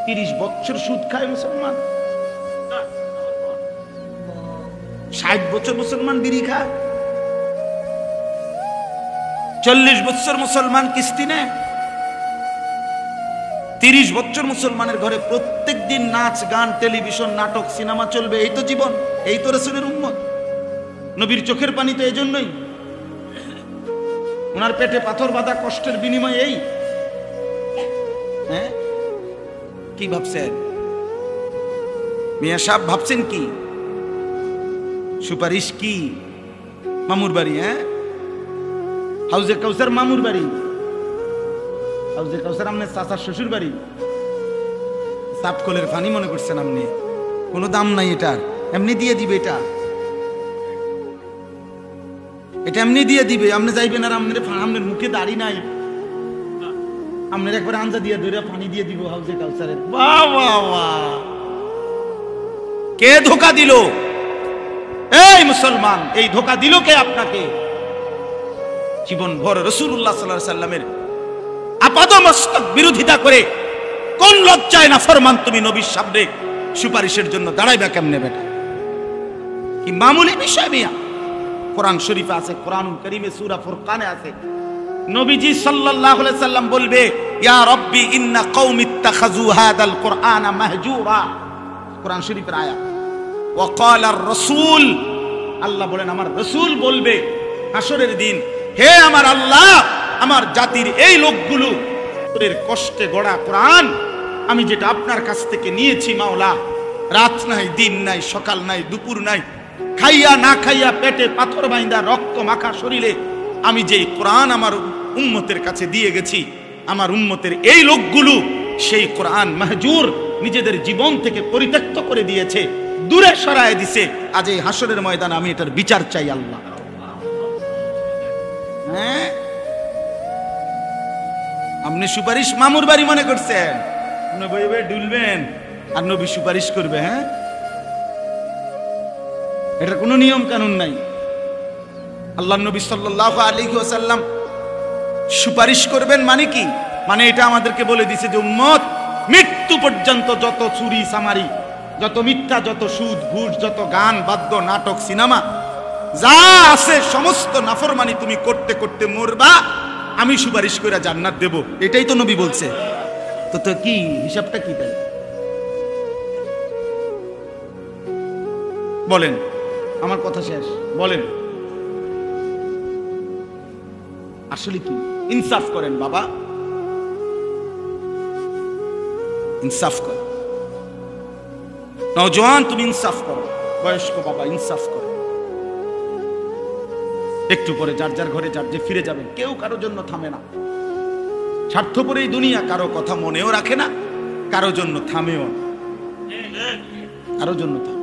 30 বছর সুদ খায় মুসলমান, 60 বছর মুসলমান বিড়ি খায়, 40 বছর মুসলমান কিস্তি নেয়, 30 বছর মুসলমানের ঘরে প্রত্যেক দিন নাচ গান, টেলিভিশন, নাটক, সিনেমা চলবে। এই তো জীবন, এই তো রাসূলের উম্মত। নবীর চোখের পানি তো এই জন্যই, ওনার পেটে পাথর বাঁধা কষ্টের বিনিময় এই। হ্যাঁ, কি ভাবছেন মিয়া সাহেব? ভাবছেন কি সুপারিশ কি? মামুর বাড়ি? হ্যাঁ, হাউজে কাউসার মামুর বাড়ি, হাউজে কাউসার আমনে চাচার শ্বশুর বাড়ি। সাপকলের পানি মনে করছেন আপনি? কোনো দাম নাই এটার, এমনি দিয়ে দিবে এটা, এটা এমনি দিয়ে দিবে। আপনি যাইবেন আর আপনার মুখে দাড়ি নাই, আপনার একবার আঞ্জা দিয়ে ধরে পানি দিয়ে দিব হাউজে কাউসারের। বাহ বাহ বাহ, কে ধোকা দিল? এই মুসলমান, এই ধোকা দিল কে আপনাকে? জীবন ভর রাসূলুল্লাহ সাল্লাল্লাহু আলাইহি সাল্লামের আপাদমস্তক বিরোধিতা করে কোন লজ্জায় না ফরমান তুমি নবীর সামনে সুপারিশের জন্য দাঁড়াইবা কেমনে বেটা? কি মামুলি বিষয় মিয়া? কোরআন শরীফে আছে, কোরআনুল কারীমে সূরা ফুরকানে আছে, নবীজি সাল্লাল্লাহু আলাইহি সাল্লাম বলবে, ইয়া রাব্বি ইন্না কওমি ইত্তাখাযু হাদাল কুরআনা মাহজুরা। কোরআন শরীফের আয়াত। ওয়া ক্বালা আর-রাসূল, আল্লাহ বলেন আমার রাসূল বলবে হাসরের দিন, হে আমার আল্লাহ, আমার জাতির এই লোকগুলো তোর কষ্টে গড়া কোরআন আমি যেটা আপনার কাছ থেকে নিয়েছি মাওলা, রাত নাই, দিন নাই, সকাল নাই, দুপুর নাই, খাইয়া না খাইয়া, পেটে পাথর বাইন্দা, রক্ত মাখা শরীরে আমি যে কোরআন আমার উম্মতের কাছে দিয়ে গেছি, আমার উম্মতের এই লোকগুলো সেই কোরআন মাহজুর নিজেদের জীবন থেকে পরিত্যক্ত করে দিয়েছে, দূরে সরায় দিছে। আজ এই হাসরের ময়দানে আমি এটার বিচার চাই আল্লাহ। হ্যাঁ, আপনি সুপারিশ মামুর বাড়ি মনে করছেন, নবী ডুলবেন আর নবী সুপারিশ করবে? হ্যাঁ, এটার কোনো নিয়ম কানুন নাই। আল্লাহ নবী সাল্লাল্লাহু আলাইহি ওয়াসাল্লাম সুপারিশ করবেন মানে কি? মানে এটা আমাদেরকে বলে দিছে যে উম্মত মৃত্যু পর্যন্ত যত চুরি চামারি, যত মিথ্যা, যত সুদ ঘুষ, যত গান বাদ্য, নাটক, সিনেমা যা আছে সমস্ত নাফরমানি তুমি করতে করতে মরবা, আমি সুপারিশ করে জান্নাত দেব। এটাই তো নবী বলছে। তো তো কি হিসাবটা কি তাহলে বলেন? আমার কথা শেষ, বলেন আসলে কি? ইনসাফ করেন বাবা, ইনসাফ কর। নওজোয়ান তুমি ইনসাফ করো, বয়স্ক বাবা ইনসাফ করো। একটু পরে যার যার ঘরে যার যে ফিরে যাবেন, কেউ কারোর জন্য থামে না। স্বার্থপর এই দুনিয়া, কারো কথা মনেও রাখে না, কারো জন্য থামেও না, কারো জন্য থামে।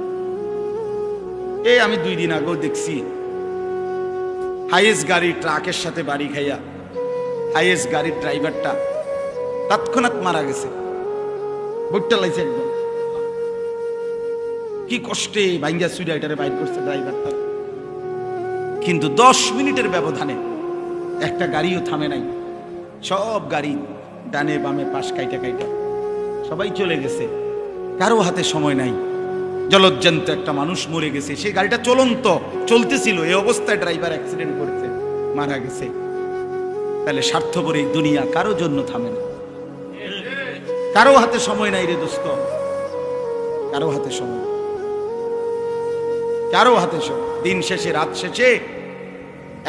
এই আমি 2 দিন আগেও দেখছি হাইয়েস্ট গাড়ি ট্রাকের সাথে বাড়ি খাইয়া হাইয়েস্ট গাড়ির ড্রাইভারটা তৎক্ষণাৎ মারা গেছে, বুটটা লাইছে একদম। কি কষ্টে ভাঙ্গা সুইডা এটারে বাইর করছে ড্রাইভারটা, কিন্তু 10 মিনিটের ব্যবধানে একটা গাড়িও থামে নাই। সব গাড়ি ডানে বামে পাশ কাইটা কাইটা সবাই চলে গেছে, কারো হাতে সময় নাই। জলজ্জান্ত একটা মানুষ মরে গেছে, সেই গাড়িটা চলন্ত চলতেছিল, এই অবস্থায় ড্রাইভার অ্যাক্সিডেন্ট করেছে, মারা গেছে। তাহলে স্বার্থপর এই দুনিয়া কারো জন্য থামে না, কারো হাতে সময় নাই রে দোস্ত, কারো হাতে সময়, কারো হাতে সময়। দিন শেষে রাত শেষে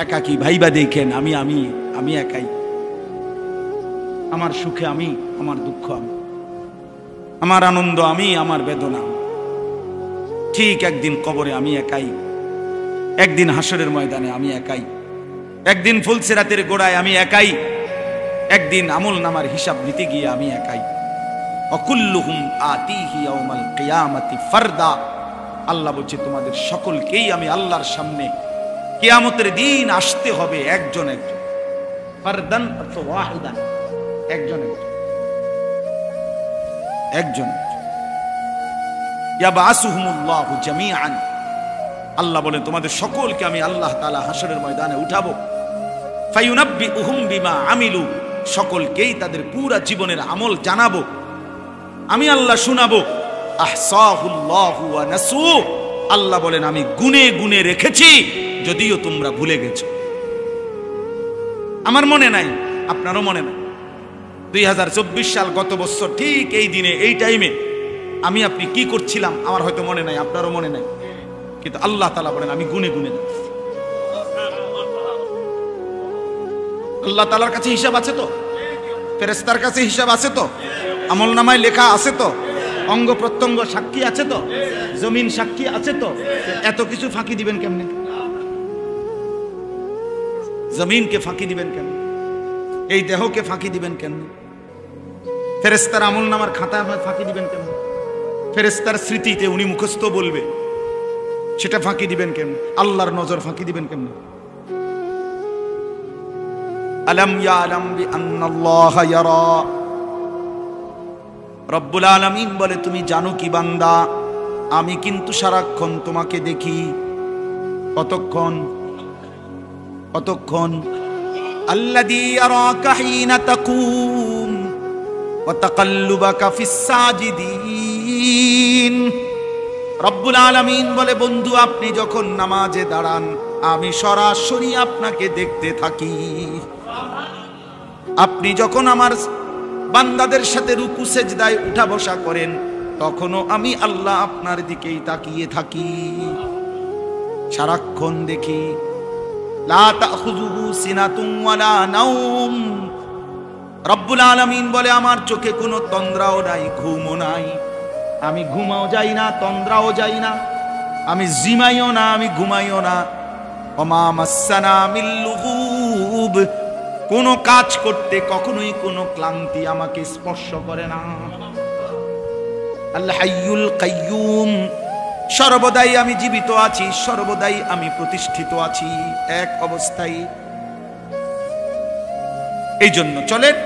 একাকী ভাইবা দেখেন, আমি আমি আমি একাই, আমার সুখে আমি, আমার দুঃখ আমি, আমার আনন্দ আমি, আমার বেদনা। ঠিক একদিন কবরে আমি একাই, একদিন হাসরের ময়দানে আমি একাই, একদিন ফুলসিরাতের গোড়ায় আমি একাই, একদিন আমল নামার হিসাব নিতে গিয়ে আমি একাই। অকুল্লুহুম আতিহি ইয়াউমাল কিয়ামাতি ফারদা। আল্লাহ বলছে তোমাদের সকলকেই আমি আল্লাহর সামনে কিয়ামতের দিন আসতে হবে একজন একজন। ফারদান অর্থ ওয়াহিদান, একজন একজন, একজন। ইয়াবাসুহুমুল্লাহু জামিআন। আল্লাহ বলেন তোমাদের সকলকে আমি আল্লাহ তাআলা হাসরের ময়দানে উঠাবো। ফায়ুনাব্বিউহুম বিমা আমিলু। সকলকেই তাদের পুরা জীবনের আমল জানাবো, আমি আল্লাহ শুনাবো। আহসাহুল্লাহু ওয়া নাসু। আল্লাহ বলেন আমি গুনে গুনে রেখেছি, যদিও তোমরা ভুলে গেছো। আমার মনে নাই, আপনারও মনে নাই। 2024 সাল গত বছর ঠিক এই দিনে এই টাইমে আমি আপনি কি করছিলাম আমার হয়তো মনে নাই, আপনারও মনে নাই, কিন্তু আল্লাহ তাআলা বলেন আমি গুনে গুনে রাখছি। আল্লাহ তাআলার কাছে হিসাব আছে তো, ফেরেশতার কাছে হিসাব আছে তো, আমলনামায় লেখা আছে তো, অঙ্গ প্রত্যঙ্গ সাক্ষী আছে তো, জমিন সাক্ষী আছে তো। এত কিছু ফাঁকি দিবেন কেমনে? জমিনকে ফাঁকি দিবেন কেমনে? এই দেহকে ফাঁকি দিবেন কেমনে? ফেরেশতার আমলনামার খাতা ফাঁকি দিবেন কেমনে? ফেরেশতার স্মৃতিতে উনি মুখস্থ বলবে, সেটা ফাঁকি দিবেন কেমনে? আল্লাহর নজর ফাঁকি দিবেন কেমনে? আলাম ইয়ালাম বিআন্নাল্লাহা ইয়ারা। রব্বুল আলামিন বলে তুমি জানো কি বান্দা, আমি কিন্তু সারাক্ষণ তোমাকে দেখি। কতক্ষণ? কতক্ষণ? আল্লাযী ইয়ারাকা হিনা তাকুম ওয়া তাকাল্লুবাকা ফিস সাজিদিন। রব্বুল আলামিন বলে বন্ধু আপনি যখন নামাজে দাঁড়ান আমি সরাসরি আপনাকে দেখতে থাকি। আপনি যখন আমার বান্দাদের সাথে রুকু সেজদায় উঠা বসা করেন তখনও আমি আল্লাহ আপনার দিকেই তাকিয়ে থাকি, সারাক্ষণ দেখি। লা তাখুযুহু সিনাতুন ওয়ালা নাওম। রব্বুল আলামিন বলে আমার চোখে কোনো তন্দ্রাও নাই, ঘুমও নাই। আমি ঘুমাও যাই না, তন্দ্রাও যাই না, আমি জিমাইও না, আমি ঘুমাইও না। ওমা মাসসানা মিন লুগুব। কোন কাজ করতে কখনোই কোনো ক্লান্তি আমাকে স্পর্শ করে না। আল হাইয়ুল কাইয়ুম। সর্বদাই আমি জীবিত আছি, সর্বদাই আমি প্রতিষ্ঠিত আছি এক অবস্থায়। এই জন্য চলেন,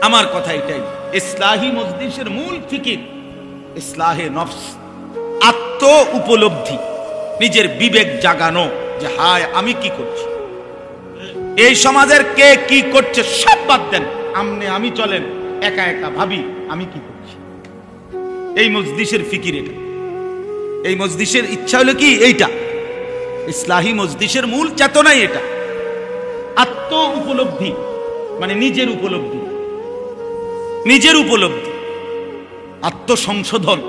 আমার কথা এটাই, ইসলাহি মজলিসের মূল ফিকির ইসলাহে নফস, আত্ম উপলব্ধি, নিজের বিবেক জাগানো যে হায় আমি কি করছি, এই সমাজের কে কি করছে সব বাদ দেন, আমনে আমি চলেন একা একা ভাবি আমি কি করছি। এই মজলিসের ফিকির এটা, এই মজলিসের ইচ্ছা হলো কি এইটা, ইসলাহি মজলিসের মূল চেতনাই এটা। আত্ম উপলব্ধি মানে নিজের উপলব্ধি, নিজের উপলব্ধি, আত্মসংশোধন,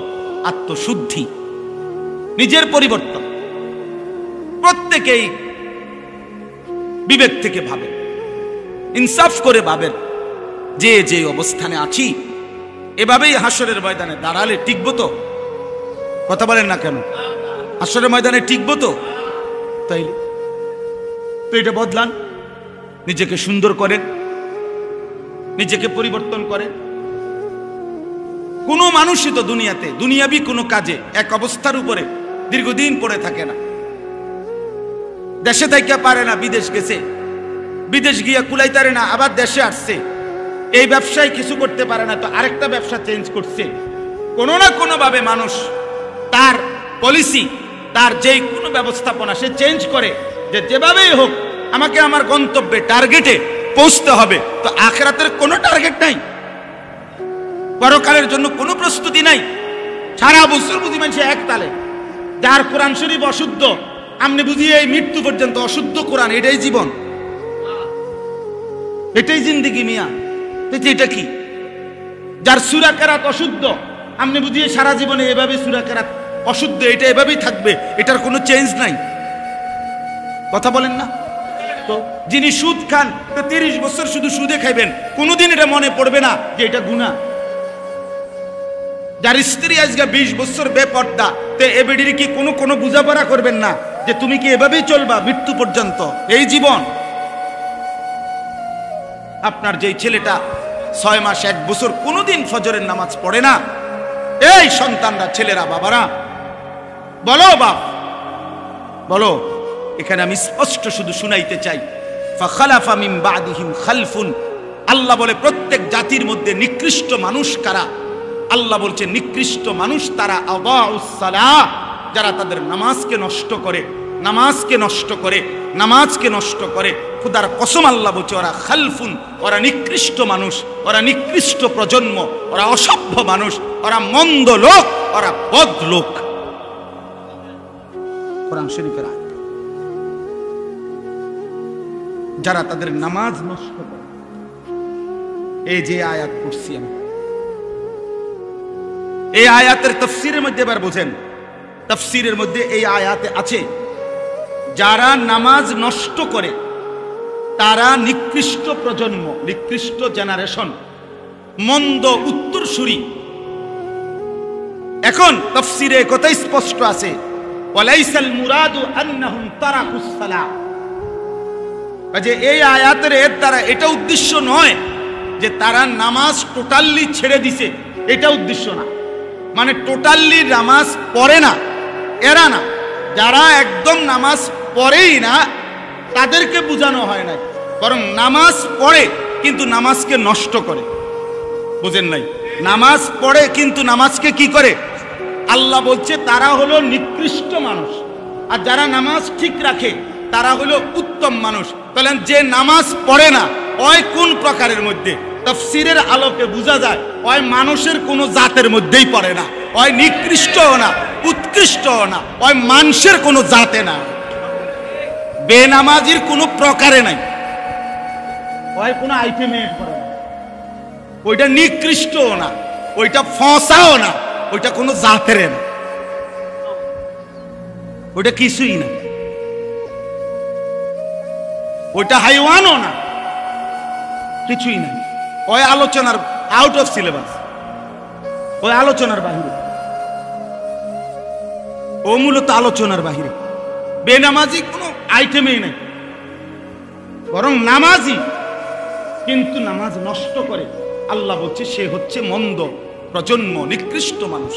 আত্মশুদ্ধি, নিজের পরিবর্তন। প্রত্যেকেই বিবেক থেকে ভাবেন, ইনসাফ করে ভাবেন, যে যে অবস্থানে আছি এভাবেই হাসরের ময়দানে দাঁড়ালে টিকবো তো? কথা বলেন না কেন? হাসরের ময়দানে টিকবো তো? তাইলে তো এটা বদলান, নিজেকে সুন্দর করেন, নিজেকে পরিবর্তন করেন। কোনো মানুষই তো দুনিয়াতে দুনিয়াবি কোনো কাজে এক অবস্থার উপরে দীর্ঘদিন পড়ে থাকে না। দেশে থাইকা পারে না, বিদেশ গেছে, বিদেশ গিয়া কুলাইতারে না, আবার দেশে আসছে, এই ব্যবসায় কিছু করতে পারে না, তো আরেকটা ব্যবসা চেঞ্জ করছে। কোনো না কোনো ভাবে মানুষ তার পলিসি, তার যেই কোনো ব্যবস্থাপনা সে চেঞ্জ করে, যে যেভাবেই হোক আমাকে আমার গন্তব্যে টার্গেটে পৌঁছতে হবে। তো আখিরাতের কোনো টার্গেট নাই, পরকালের জন্য কোনো প্রস্তুতি নাই। সারা বছর বুঝি মানুষ এক তালে, যার কোরআন শরীফ অশুদ্ধ, আপনি বুঝি এই মৃত্যু পর্যন্ত অশুদ্ধ কোরআন, এটাই জীবন, এটাই জিন্দেগি মিয়া। এটা কি? যার সূরা কেরাত অশুদ্ধ, আপনি বুঝিয়ে সারা জীবনে এভাবে সূরা কেরাত অশুদ্ধ, এটা এভাবেই থাকবে, এটার কোনো চেঞ্জ নাই। কথা বলেন না তো? যিনি সুদ খান, তো 30 বছর শুধু সুদে খাইবেন, কোনোদিন এটা মনে পড়বে না যে এটা গুনাহ। যার স্ত্রী আজকে 20 বছর বেপর্দা, তো এ বেডির কি কোনো বুঝাপড়া করবেন না যে তুমি কি এভাবেই চলবা মৃত্যু পর্যন্ত, এই জীবন? আপনার যেই ছেলেটা 6 মাস 1 বছর কোনোদিন ফজরের নামাজ পড়ে না, এই সন্তানরা, ছেলেরা, বাবারা বলো, বাপ বলো, এখানে আমি স্পষ্ট শুধু শুনাইতে চাই, ফাখালাফা মিন বাদিহিম খালফুন। আল্লাহ বলে প্রত্যেক জাতির মধ্যে নিকৃষ্ট মানুষ কারা? আল্লাহ বলছে নিকৃষ্ট মানুষ তারা আদাউস সালাহ, যারা তাদের নামাজকে নষ্ট করে, নামাজকে নষ্ট করে, নামাজকে নষ্ট করে। খুদার কসম আল্লাহ বলছে ওরা খালফুন, ওরা নিকৃষ্ট মানুষ, ওরা নিকৃষ্ট প্রজন্ম, ওরা অসভ্য মানুষ, ওরা মন্দ লোক, ওরা বদ লোক। কোরআন শরীফের আয়াত। যারা তাদের নামাজ নষ্ট করে, এই যে আয়াত পড়ছি আমি, এই আয়াতের তাফসীরের মধ্যে এবার বোঝেন, তাফসীরের মধ্যে এই আয়াতে আছে যারা নামাজ নষ্ট করে তারা নিকৃষ্ট প্রজন্ম, নিকৃষ্ট জেনারেশন, মন্দ উত্তরসূরি। এখন তাফসীরে কথাই স্পষ্ট আছে, ওয়ালাইসাল মুরাদু আন্নাহুম তারাকুস সালাহ। যে এই আয়াতের এর দ্বারা এটা উদ্দেশ্য নয় যে তারা নামাজ টোটালি ছেড়ে দিছে, এটা উদ্দেশ্য না। মানে টোটালি নামাজ পড়ে না এরা না, যারা একদম নামাজ পড়েই না তাদেরকে বোঝানো হয় না, বরং নামাজ পড়ে কিন্তু নামাজকে নষ্ট করে। বুঝেন নাই? নামাজ পড়ে কিন্তু নামাজকে কি করে? আল্লাহ বলছে তারা হলো নিকৃষ্ট মানুষ, আর যারা নামাজ ঠিক রাখে তারা হলো উত্তম মানুষ। তাহলে যে নামাজ পড়ে না ওই কোন প্রকারের মধ্যে? তাফসীরের আলোকে বোঝা যায় ওই মানুষের কোন জাতের মধ্যেই পড়ে না, ওই নিকৃষ্টও না, উৎকৃষ্টও না, ওই মানুষের কোন জাতে না, বেনামাজির কোন প্রকারে নাই, ওই কোন আইটেমে পড়ে না, ওইটা নিকৃষ্টও না, ওইটা ফসাও না, ওইটা কোন জাতের না, ওইটা কিছুই না, ওইটা হাইওয়ানও না, কিছুই না। ওই আলোচনার আউট অফ সিলেবাস, ওই আলোচনার বাহিরে, ও মূলত আলোচনার বাহিরে। বেনামাজি কোনো আইটেমেই নাই, বরং নামাজি কিন্তু নামাজ নষ্ট করে। আল্লাহ বলছে সে হচ্ছে মন্দ প্রজন্ম, নিকৃষ্ট মানুষ,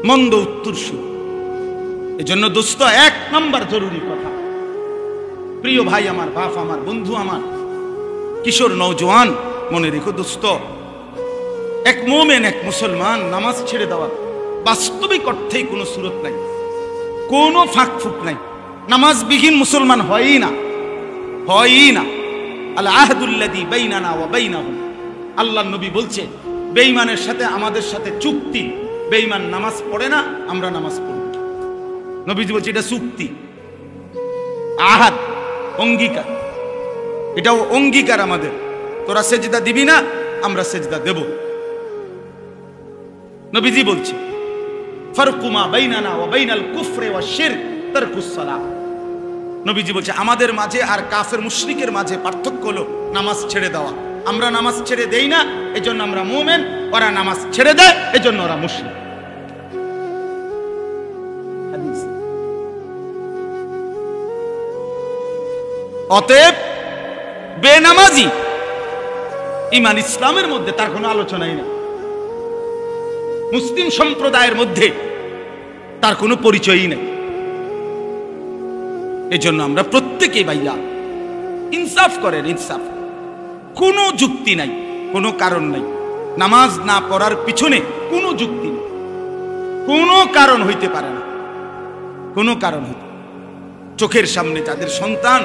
মন্দ উত্তরসূরি। এজন্য দোস্ত, 1 নম্বর জরুরি কথা, প্রিয় ভাই আমার, বাপ আমার, বন্ধু আমার, কিশোর নওজোয়ান, মনে রেখো দোস্ত, এক মোমেন, এক মুসলমান নামাজ ছেড়ে দেওয়া বাস্তবিক অর্থেই কোনো সুরত নাই, কোনো ফাঁক ফুক নাই। নামাজবিহীন মুসলমান হয়ই না, হয়ই না। আল আহদুল্লাযী বাইনানা ওয়া বাইনাহুম, আল্লাহর নবী বলছে বেঈমানের সাথে আমাদের সাথে চুক্তি, বেঈমান নামাজ পড়ে না, আমরা নামাজ পড়ব। নবীজি বলছে এটা চুক্তি, আহাদ, অঙ্গীকার, এটাও অঙ্গীকার আমাদের। তোরা সেজদা দিবি না, আমরা সেজদা দেব। নবীজি বলছে ফারকু মা বাইনানা ওয়া বাইনাল কুফরি ওয়াশ শিরক তারকুস সালাহ। নবীজি বলছে আমাদের মাঝে আর কাফের মুশরিকের মাঝে পার্থক্য হলো নামাজ ছেড়ে দেওয়া। আমরা নামাজ ছেড়ে দেই না, এজন্য আমরা মুমিন, ওরা নামাজ ছেড়ে দেয়, এজন্য ওরা মুশরিক। হাদিস। অতএব বেনামাজি ঈমান ইসলামের মধ্যে তার কোনো আলোচনাই নেই, মুসলিম সম্প্রদায়ের মধ্যে তার কোনো পরিচয়ই নেই। এজন্য আমরা প্রত্যেকেই ভাইয়া ইনসাফ করেন, ইনসাফ। কোনো যুক্তি নাই, কোনো কারণ নাই। নামাজ না পড়ার পিছনে কোনো যুক্তি নেই, কোনো কারণ হইতে পারে না, কোনো কারণ হইতে। চোখের সামনে যাদের সন্তান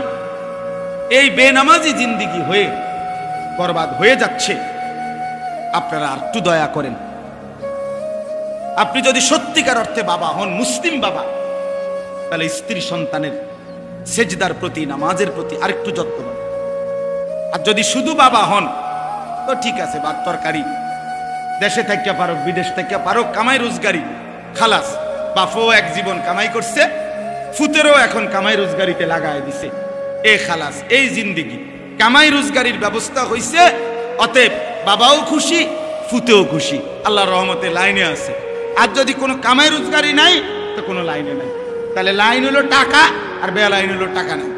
এই বেনামাজি জিন্দিগি হয়ে বরবাদ হয়ে যাচ্ছে, আপনারা আর একটু দয়া করেন। আপনি যদি সত্যিকার অর্থে বাবা হন, মুসলিম বাবা, তাহলে স্ত্রী সন্তানের সেজদার প্রতি, নামাজের প্রতি আরেকটু যত্ন করেন। আর যদি শুধু বাবা হন তো ঠিক আছে, ভাত তরকারি দেশে থেকে পারো, বিদেশ থেকে পারো, কামাই রোজগারি, খালাস। বাপও এক জীবন কামাই করছে, ফুতেরও এখন কামাই রোজগারিতে লাগায় দিছে, এ খালাস। এই জিন্দিগি কামাই রোজগারির ব্যবস্থা হইছে, অতএব বাবাও খুশি, ফুতেও খুশি, আল্লাহর রহমতে লাইনে আছে। আর যদি কোনো কামাই রোজগারি নাই তো কোনো লাইনে নাই, তাহলে লাইন হলো টাকা, আর বেয়া লাইন হলো টাকা নাই।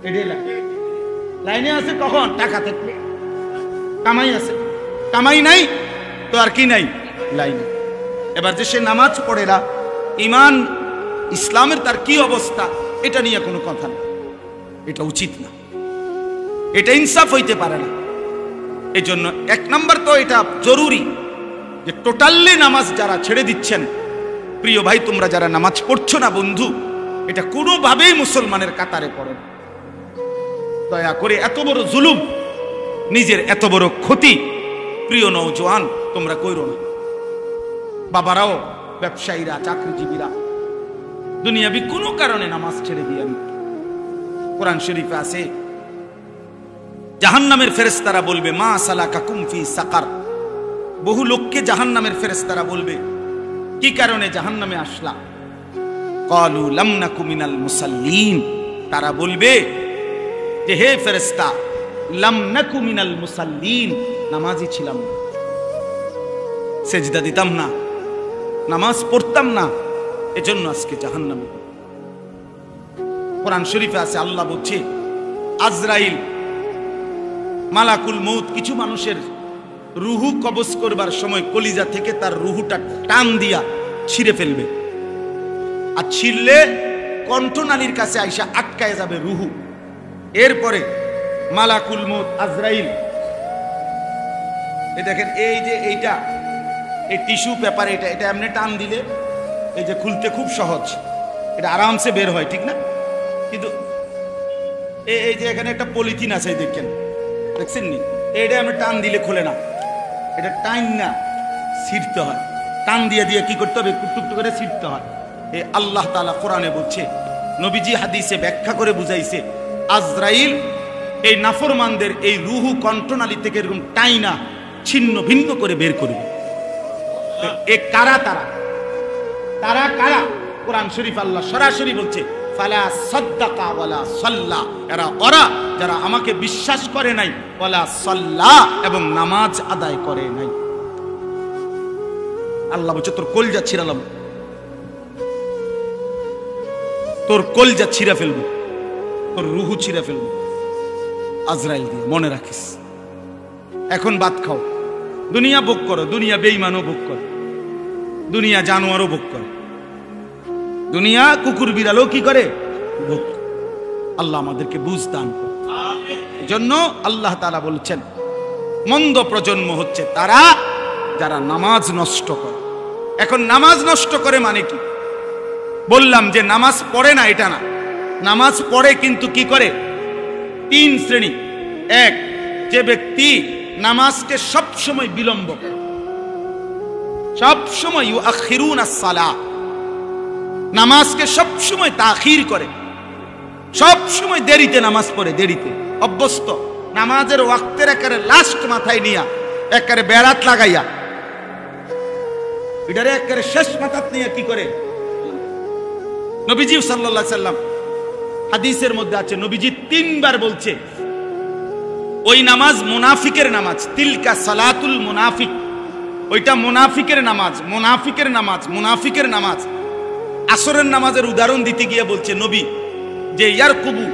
এটাই লাইনে আছে কখন? টাকা থাকলে। কামাই আছে, কামাই নাই তো আর কি নাই? লাইনে। এবার যে সে নামাজ পড়ে না, ঈমান ইসলামের তার কি অবস্থা, এটা নিয়ে কোনো কথা নেই, এটা উচিত না, এটা ইনসাফ হইতে পারে না। এই জন্য এক নাম্বার তো এটা জরুরি যে টোটালি নামাজ যারা ছেড়ে দিচ্ছেন, প্রিয় ভাই তোমরা যারা নামাজ পড়ছো না বন্ধু, এটা কোনোভাবেই মুসলমানের কাতারে পড়ে না। দয়া করে এত বড় জুলুম, নিজের এত বড় ক্ষতি প্রিয় নওজোয়ান তোমরা কইরো না। বাবারাও, ব্যবসায়ীরা, চাকরিজীবীরা দুনিয়াবি কোনো কারণে নামাজ ছেড়ে দিয়ে, কোরআন শরীফে আছে জাহান্নামের ফেরেশতারা বলবে মা সালাকাকুম ফি সাকার। বহু লোককে জাহান্নামের ফেরেশতারা বলবে কি কারণে জাহান্নামে আসলা? ক্বালু লাম নাকু মিনাল মুসাল্লিন। তারা বলবে যে হে ফেরেশতা, লাম নাকু মিনাল মুসাল্লিন, নামাজি ছিলাম না, সেজদা দিতাম না, নামাজ পড়তাম না, এজন্য আজকে জাহান্নামে। কোরআন শরীফে আছে আল্লাহ বলছে আজরাইল মালাকুল মউত কিছু মানুষের রুহু কবজ করবার সময় কলিজা থেকে তার রুহুটা টান দিয়া ছিঁড়ে ফেলবে, আর ছিঁড়লে কণ্ঠনালীর কাছে আইসা আটকায় যাবে রুহু। এরপরে মালাকুল মউত আজরাইল, এই দেখেন এই যে এইটা, এই টিস্যু পেপার, এটা এটা এমনি টান দিলে এই যে খুলতে খুব সহজ, এটা আরামসে বের হয়, ঠিক না? কিন্তু এই যে এখানে একটা পলিথিন আছে দেখেন, দেখছেন নি? এটা আমি টান দিলে খুলে না, এটা টাইম না, ছিঁড়তে হয়, টান দিয়ে দিয়ে কি করতে হবে? টুকটুক করে ছিঁড়তে হয়। এই আল্লাহ তাআলা কোরআনে বলছে, নবীজি হাদিসে ব্যাখ্যা করে বুঝাইছে, আজরাইল এই নাফরমানদের এই রুহু কণ্ঠনালী থেকে এরকম টাইনা ছিন্ন ভিন্ন করে বের করবে। এ কারা? তারা তারা কারা? কোরআন শরীফ আল্লাহ সরাসরি বলছে ফালা সাদ্দাকা ওয়ালা সাল্লা, এরা ওরা যারা আমাকে বিশ্বাস করে নাই, ওয়ালা সাল্লা, এবং নামাজ আদায় করে নাই। আল্লাহ বলছে তোর কলজা ছিঁড়ালাম, তোর কলজা ছিঁড়া ফেলবো, তোর রুহু ছিঁড়া ফেলবো আজরাইল দিয়ে, মনে রাখিস। এখন ভাত খাও, দুনিয়া ভোগ করো, দুনিয়া বেঈমানও ভোগ করে, দুনিয়া জানোয়ারও ভোগ করে, দুনিয়া কুকুর বিড়ালও কি করে? ভোগ। আল্লাহ আমাদেরকে বুঝ দান করে। এজন্য আল্লাহ তাআলা বলছেন মন্দ প্রজন্ম হচ্ছে তারা যারা নামাজ নষ্ট করে। এখন নামাজ নষ্ট করে মানে কি? বললাম যে নামাজ পড়ে না এটা না, নামাজ পড়ে কিন্তু কি করে? তিন শ্রেণী। এক, যে ব্যক্তি নামাজকে সব সময় বিলম্ব করে, সব সময় ইউআখিরুনাস সালাহ, নামাজকে সব সময় তাখির করে, সব সময় দেরিতে নামাজ পড়ে, দেরিতে অভ্যস্ত, নামাজের ওয়াক্তের একেবারে লাস্ট মাথায় নিয়া একেবারে বেড়াত লাগাইয়া এটারে একেবারে শেষ মাথাত নিয়ে কি করে? নবীজি সাল্লাল্লাহু আলাইহি সাল্লাম হাদিসের মধ্যে আছে, নবীজি 3 বার বলছে ওই নামাজ মুনাফিকের নামাজ, তিলকা সালাতুল মুনাফিক, ওইটা মুনাফিকের নামাজ, মুনাফিকের নামাজ, মুনাফিকের নামাজ। আসরের নামাজের উদাহরণ দিতে গিয়ে বলছে নবী, যে ইয়ারকুবু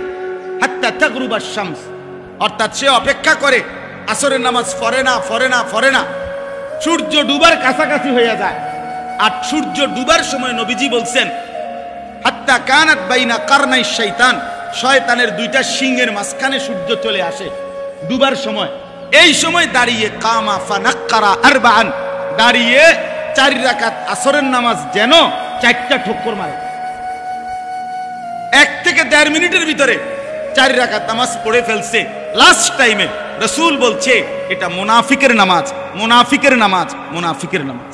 হাত্তা তাগরুবা শামস, অর্থাৎ সে অপেক্ষা করে, আসরের নামাজ পড়ে না, সূর্য ডুবার কাছাকাছি হয়ে যায়। আর সূর্য ডুবার সময় নবীজি বলছেন হাত্তা কানাত বাইনা কারনাই শয়তান, শয়তানের দুইটা সিংহের মাঝখানে সূর্য চলে আসে ডুবার সময়। এই সময় দাঁড়িয়ে কামা ফানাক্কারা আরবাআন, দাঁড়িয়ে 4 রাকাত আসরের নামাজ যেন 4টা ঠক্কর মারে। 1 থেকে 1.5 মিনিটের ভিতরে 4 রাকাত নামাজ পড়ে ফেলছে। লাস্ট টাইমে রাসূল বলছে এটা মুনাফিকের নামাজ, মুনাফিকের নামাজ, মুনাফিকের নামাজ।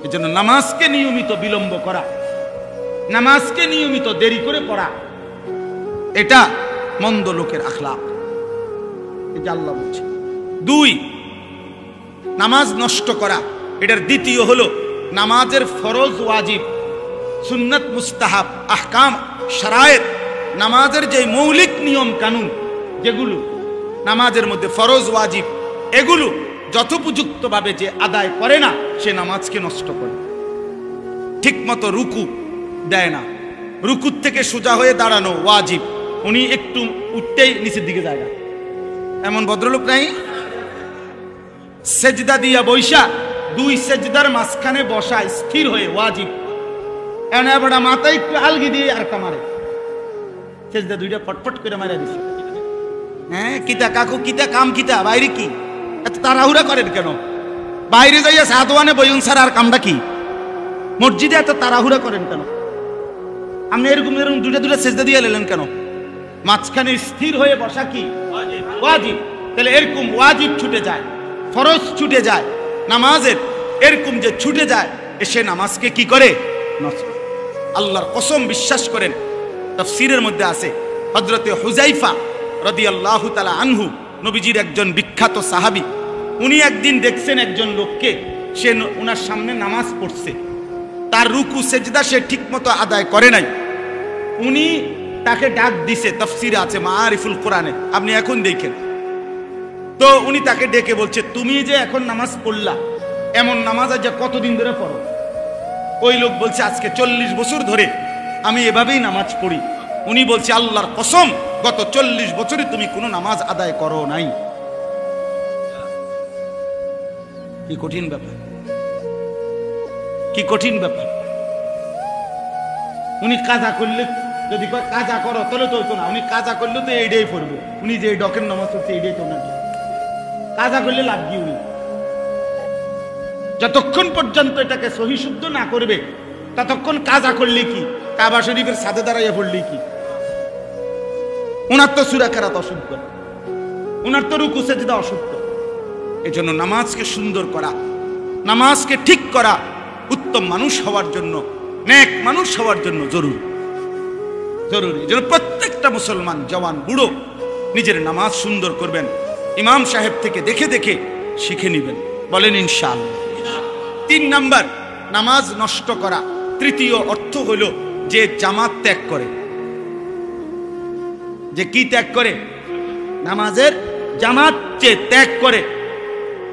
এজন্য নামাজকে নিয়মিত বিলম্ব করা, নামাজকে নিয়মিত দেরি করে পড়া, এটা মন্দ লোকের আখলাক, এটা আল্লাহ বলছে। 2, নামাজ নষ্ট করা, এটার দ্বিতীয় হলো নামাজের ফরজ ওয়াজিব সুন্নাত মুস্তাহাব আহকাম শারায়েত, নামাজের যে মৌলিক নিয়ম কানুন যেগুলো নামাজের মধ্যে ফরজ ওয়াজিব, এগুলো যথোপযুক্তভাবে যে আদায় করে না সে নামাজকে নষ্ট করে। ঠিক মতো রুকু দেয় না, রুকুর থেকে সোজা হয়ে দাঁড়ানো ওয়াজিব, উনি একটু উঠতেই নিচের দিকে যায় না, এমন ভদ্রলোক নাই। সেজদা দিয়া বৈশা 2 সেজদার মাঝখানে বসা স্থির হয়ে ওয়াজিব, এনে আবার মাথায় একটু আলগি দিয়ে আর কামারে সেজদা 2টা ফটফট করে মারা দিছে। হ্যাঁ কিতা কাকু, কিতা কাম, কিতা বাইরে কি এত তাড়াহুড়া করেন কেন? বাইরে যাইয়া সাদওয়ানে বইউন স্যার, আর কামটা কি? মসজিদে এত তাড়াহুড়া করেন কেন? আপনি এরকম 2টা সেজদা দিয়ে নিলেন কেন? মাঝখানে স্থির হয়ে বসা কি ওয়াজিব। তাহলে এরকম ওয়াজিব ছুটে যায়, ফরজ ছুটে যায় নামাজের, এরকম যে ছুটে যায় সে নামাজকে কি করে? নষ্ট। আল্লাহর কসম বিশ্বাস করেন, তাফসীরের মধ্যে আছে হযরতে হুযায়ফা রাদিয়াল্লাহু তাআলা আনহু, নবীজির একজন বিখ্যাত সাহাবী, উনি একদিন দেখছেন একজন লোককে, সে ওনার সামনে নামাজ পড়ছে, তার রুকু সেজদা সে ঠিকমতো আদায় করে নাই। উনি তাকে ডাক দিছে, তাফসীরে আছে মাআরিফুল কোরআনে, আপনি এখন দেখেন। তো উনি তাকে ডেকে বলছে, তুমি যে এখন নামাজ পড়লা, এমন নামাজ আজ কতদিন ধরে পড়ো? ওই লোক বলছে আজকে 40 বছর ধরে আমি এভাবেই নামাজ পড়ি। উনি বলছে আল্লাহর কসম গত 40 বছরে তুমি কোনো নামাজ আদায় করো নাই। কি কঠিন ব্যাপার, কি কঠিন ব্যাপার। উনি কাজা করলে, যদি কাজা করো তাহলে তো হইতো না, উনি কাজা করলে তো এইটাই পড়বে। উনি যে ডকের নামাজ পড়ছে এইটাই তো না, কাজা করলে লাভ কি? উনি যতক্ষণ পর্যন্ত এটাকে সহি শুদ্ধ না করবে ততক্ষণ কাজা করলে কি, কাবা শরীফের সাথে দাঁড়াইয়া পড়লে কি? উনার তো সূরা কেরাত অশুদ্ধ, উনার তো রুকু সেজদা অশুদ্ধ। এজন্য নামাজকে সুন্দর করা, নামাজকে ঠিক করা উত্তম মানুষ হওয়ার জন্য, নেক মানুষ হওয়ার জন্য জরুরি, জরুরি। যেন প্রত্যেকটা মুসলমান জওয়ান বুড়ো নিজের নামাজ সুন্দর করবেন, ইমাম সাহেব থেকে দেখে দেখে শিখে নেবেন, বলেন ইনশাআল্লাহ। 3 নাম্বার, নামাজ নষ্ট করা তৃতীয় অর্থ হলো যে জামাত ত্যাগ করে। যে কি ত্যাগ করে? নামাজের জামাত যে ত্যাগ করে,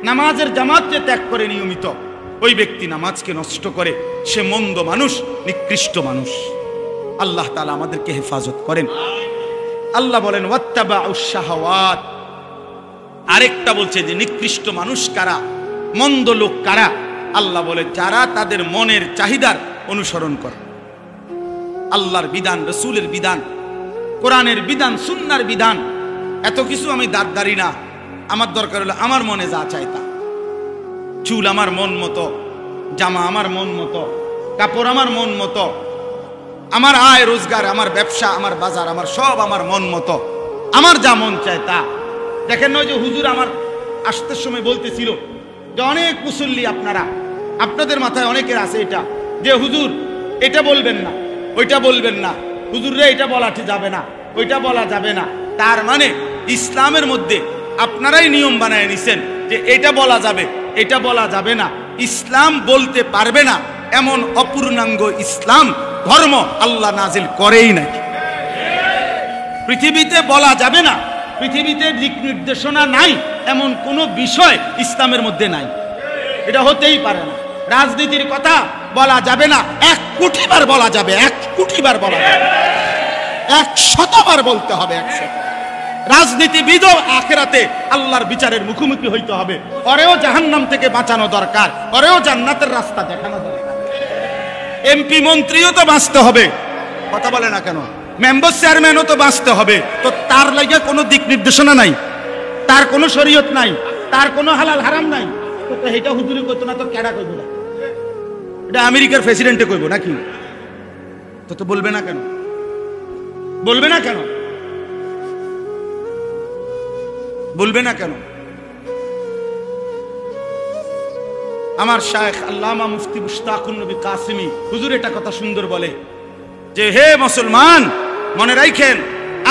নামাজের জামাত যে ত্যাগ করে নিয়মিত, ওই ব্যক্তি নামাজকে নষ্ট করে, সে মন্দ মানুষ, নিকৃষ্ট মানুষ। আল্লাহ তাআলা আমাদেরকে হেফাজত করেন। আল্লাহ বলেন ওয়াত্তাবাউশ শাহাওয়াত। আরেকটা বলছে যে নিকৃষ্ট মানুষ কারা, মন্দ লোক কারা? আল্লাহ বলে যারা তাদের মনের চাহিদার অনুসরণ করে। আল্লাহর বিধান, রাসূলের বিধান, কোরআনের বিধান, সুন্নাহর বিধান, এত কিছু আমি দাঁড়ি না, আমার দরকার হলো আমার মনে যা চাই তা। চুল আমার মন মতো, জামা আমার মন মতো, কাপড় আমার মন মতো, আমার আয় রোজগার, আমার ব্যবসা, আমার বাজার, আমার সব আমার মন মতো, আমার যা মন চায় তা। দেখেন নয় যে হুজুর আমার আসতে সময় বলতেছিল যে অনেক মুসল্লি আপনারা, আপনাদের মাথায় অনেকের আছে এটা যে হুজুর এটা বলবেন না, ওইটা বলবেন না, হুজুররা এটা বলা যাবে না, ওইটা বলা যাবে না। তার মানে ইসলামের মধ্যে আপনারাই নিয়ম বানায় নিছেন যে এটা বলা যাবে, এটা বলা যাবে না। ইসলাম বলতে পারবে না এমন অপূর্ণাঙ্গ ইসলাম ধর্ম আল্লাহ নাজিল করেই নাকি। পৃথিবীতে বলা যাবে না, পৃথিবীতে দিক নির্দেশনা নাই এমন কোন বিষয় ইসলামের মধ্যে নাই, এটা হতেই পারে না। রাজনীতির কথা বলা যাবে না, 1 কোটি বার বলা যাবে, 1 কোটি বার বলা যাবে। 100বার বলতে হবে, 100। রাজনীতিবিদও আখিরাতে আল্লাহর বিচারের মুখোমুখি হইতে হবে, ওরেও জাহান্নাম থেকে বাঁচানো দরকার, ওরেও জান্নাতের রাস্তা দেখানো দরকার। এমপি মন্ত্রীও তো বাঁচতে হবে, কথা বলে না কেন? মেম্বার চেয়ারম্যানও তো বাঁচতে হবে। তো তার লাগে কোনো দিক নির্দেশনা নাই, তার কোনো শরীয়ত নাই, তার কোনো হালাল হারাম নাই। তো এটা হুজুরি কইতো না তো কেডা কইব না? এটা আমেরিকার প্রেসিডেন্টে কইব নাকি? তো বলবে না কেন? বলবে না কেন? বলবে না কেন? আমার শায়েখ আল্লামা মুফতি মুশতাকুন নবী কাসিমি হুজুর এটা কথা সুন্দর বলে যে, হে মুসলমান, মনে রাখেন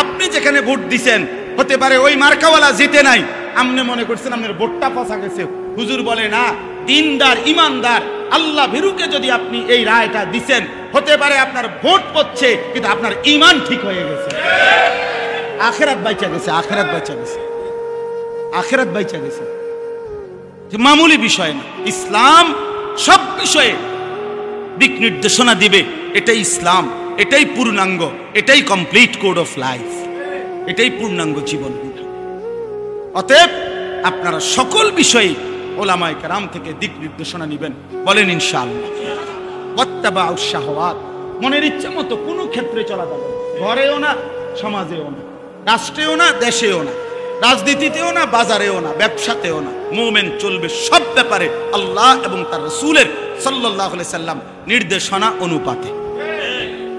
আপনি যেখানে ভোট দিছেন হতে পারে ওই মার্কাওয়ালা জিতে নাই, আপনি মনে করছেন আপনার ভোটটা ফসা গেছে। হুজুর বলে না, দিনদার ইমানদার আল্লাহ ভীরুকে যদি আপনি এই রায়টা দিছেন, হতে পারে আপনার ভোট পড়ছে কিন্তু আপনার ঈমান ঠিক হয়ে গেছে, আখিরাত বাইচা গেছে, আখিরাত বাইচা গেছে, আখিরাত বাইচা গেছে। মামুলি বিষয় না, ইসলাম সব বিষয়ে দিক নির্দেশনা দিবে। এটাই ইসলাম, এটাই পূর্ণাঙ্গ, এটাই কমপ্লিট কোড অফ লাইফ, এটাই পূর্ণাঙ্গ জীবন। অতএব আপনারা সকল বিষয়ে ওলামায়ে কেরাম থেকে দিক নির্দেশনা নেবেন, বলেন ইনশাআল্লাহ। ওয়াত্তাবাউ শাহওয়াত, মনের ইচ্ছা মতো কোনো ক্ষেত্রে চলা যাবে, ঘরেও না, সমাজেও না, রাষ্ট্রেও না, দেশেও না, রাজনীতিতেও না, বাজারেও না, ব্যবসাতেও না। মুমিন চলবে সব ব্যাপারে আল্লাহ এবং তার রাসূলের সাল্লাল্লাহু আলাইহি সাল্লাম নির্দেশনা অনুপাতে।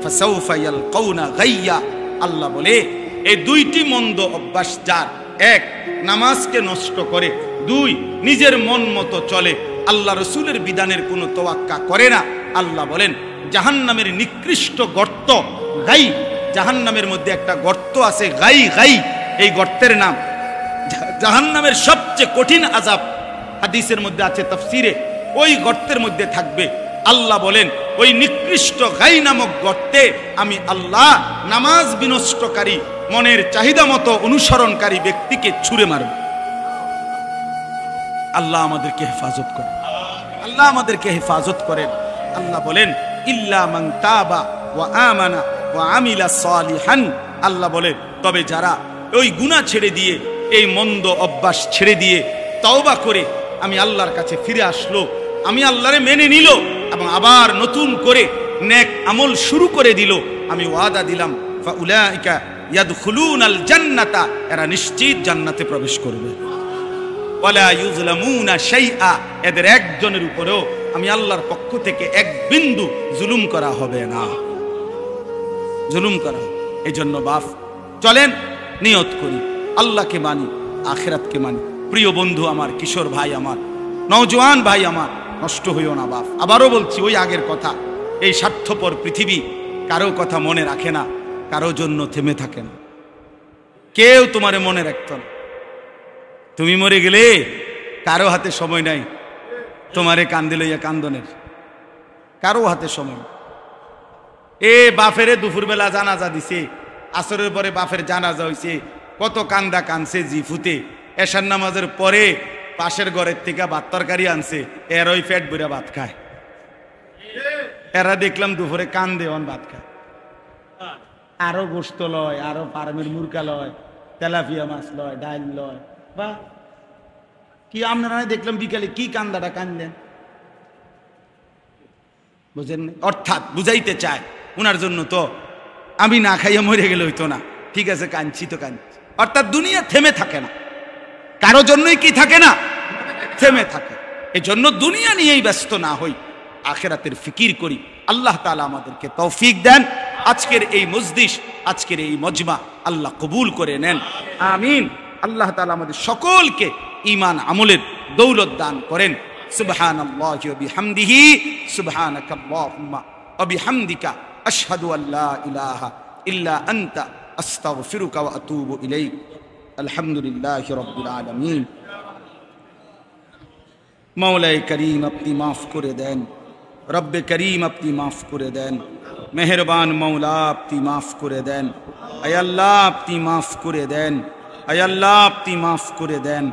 ফাসাউফা ইয়ালকাউনা গাইয়া, আল্লাহ বলে এই দুইটি মন্দ অভ্যাস যার, এক নামাজকে নষ্ট করে, দুই নিজের মন মতো চলে, আল্লাহ রাসূলের বিধানের কোনো তোয়াক্কা করে না, আল্লাহ বলেন জাহান্নামের নিকৃষ্ট গর্ত গাই। জাহান্নামের মধ্যে একটা গর্ত আছে গাই, গাই এই গর্তের নাম। জাহান্নামের সবচেয়ে কঠিন আযাব হাদিসের মধ্যে আছে, তাফসীরে, ওই গর্তের মধ্যে থাকবে। আল্লাহ বলেন ওই নিকৃষ্ট গাই নামক গর্তে আমি আল্লাহ নামাজ বিনষ্টকারী, মনের চাহিদা মতো অনুসরণকারী ব্যক্তিকে ছুঁড়ে মারব। আল্লাহ আমাদেরকে হেফাজত করেন, আল্লাহ আমাদেরকে হেফাজত করেন। আল্লাহ বলেন ইল্লা মান তাবা ওয়া আমানা ওয়া আমিলা সালিহান, আল্লাহ বলেন তবে যারা ওই গুনাহ ছেড়ে দিয়ে, এই মন্দ অভ্যাস ছেড়ে দিয়ে তওবা করে আমি আল্লাহর কাছে ফিরে আসলো, আমি আল্লাহরে মেনে নিল এবং আবার নতুন করে নেক আমল শুরু করে দিল, আমি ওয়াদা দিলাম ফাউলাইকা ইয়াদখুলুনাল জান্নাতা, এরা নিশ্চিত জান্নাতে প্রবেশ করবে। ওয়ালা ইউজলামুনা শাইআ, এদের একজনের উপরেও আমি আল্লাহর পক্ষ থেকে এক বিন্দু জুলুম করা হবে না, জুলুম করা। এই জন্য বাপ চলেন নিয়ত করি, আল্লাহকে মানি, আখিরাতকে মানি। প্রিয় বন্ধু আমার, কিশোর ভাই আমার, নওজোয়ান ভাই আমার, নষ্ট হইও না বাপ। আবারও বলছি ওই আগের কথা, এই স্বার্থপর পৃথিবী কারো কথা মনে রাখে না, কারো জন্য থেমে থাকে না, কেউ তোমারে মনে রাখত না। তুমি মরে গেলে কারো হাতে সময় নাই তোমারে কান্দে লইয়া কান্দনের, কারো হাতে সময়। এ বাফেরে দুপুরবেলা জানাজা দিছে, আসরের পরে বাফের জানাজা হইছে, কত কান্দা কানছে জিফুতে। এশার নামাজের পরে পাশের ঘরের থেকে ভাত তরকারি আনছে, এর ওই পেট ভরে ভাত খায়। এরা দেখলাম দুপুরে কান্দে অন ভাত খায়, আরো গোস্ত লয়, আরো ফার্মের মুরগা লয়, তেলাপিয়া মাছ লয়, ডাল লয়। বা কি আপনারা দেখলাম বিকালে কি কান্দাটা কান্দেন, বুঝেন? অর্থাৎ বুঝাইতে চায় উনার জন্য তো আমি না খাইয়া মরে গেলে হইতো না, ঠিক আছে কাঁদছি তো কাঁদছি। অর্থাৎ দুনিয়া থেমে থাকে না, কারো জন্যই কি থাকে না, থেমে থাকে। এই জন্য দুনিয়া নিয়েই ব্যস্ত না হই, আখিরাতের ফিকির করি। আল্লাহ তাআলা আমাদেরকে তৌফিক দেন। আজকের এই মজলিস, আজকের এই মজমা আল্লাহ কবুল করে নেন, আমিন। আল্লাহ তাআলা আমাদের সকলকে ঈমান আমলের দৌলত দান করেন। সুবহানাল্লাহি ওয়া বিহামদিহি, সুবহানাকাল্লাহুম্মা ওয়া বিহামদিকা, আশহাদু আল্লা ইলাহা ইল্লা আনতা, আস্তাগফিরুকা ওয়া আতুবু ইলাইক। আলহামদুলিল্লাহি রাব্বিল আলামিন। মৌলাই করিম আপনি মাফ করে দেন, রব্বে করিম আপনি মাফ করে দেন, মেহেরবান মৌলা আপনি মাফ করে দেন, আয় আল্লাহ আপনি মাফ করে দেন, আয় আল্লাহ আপনি মাফ করে দেন,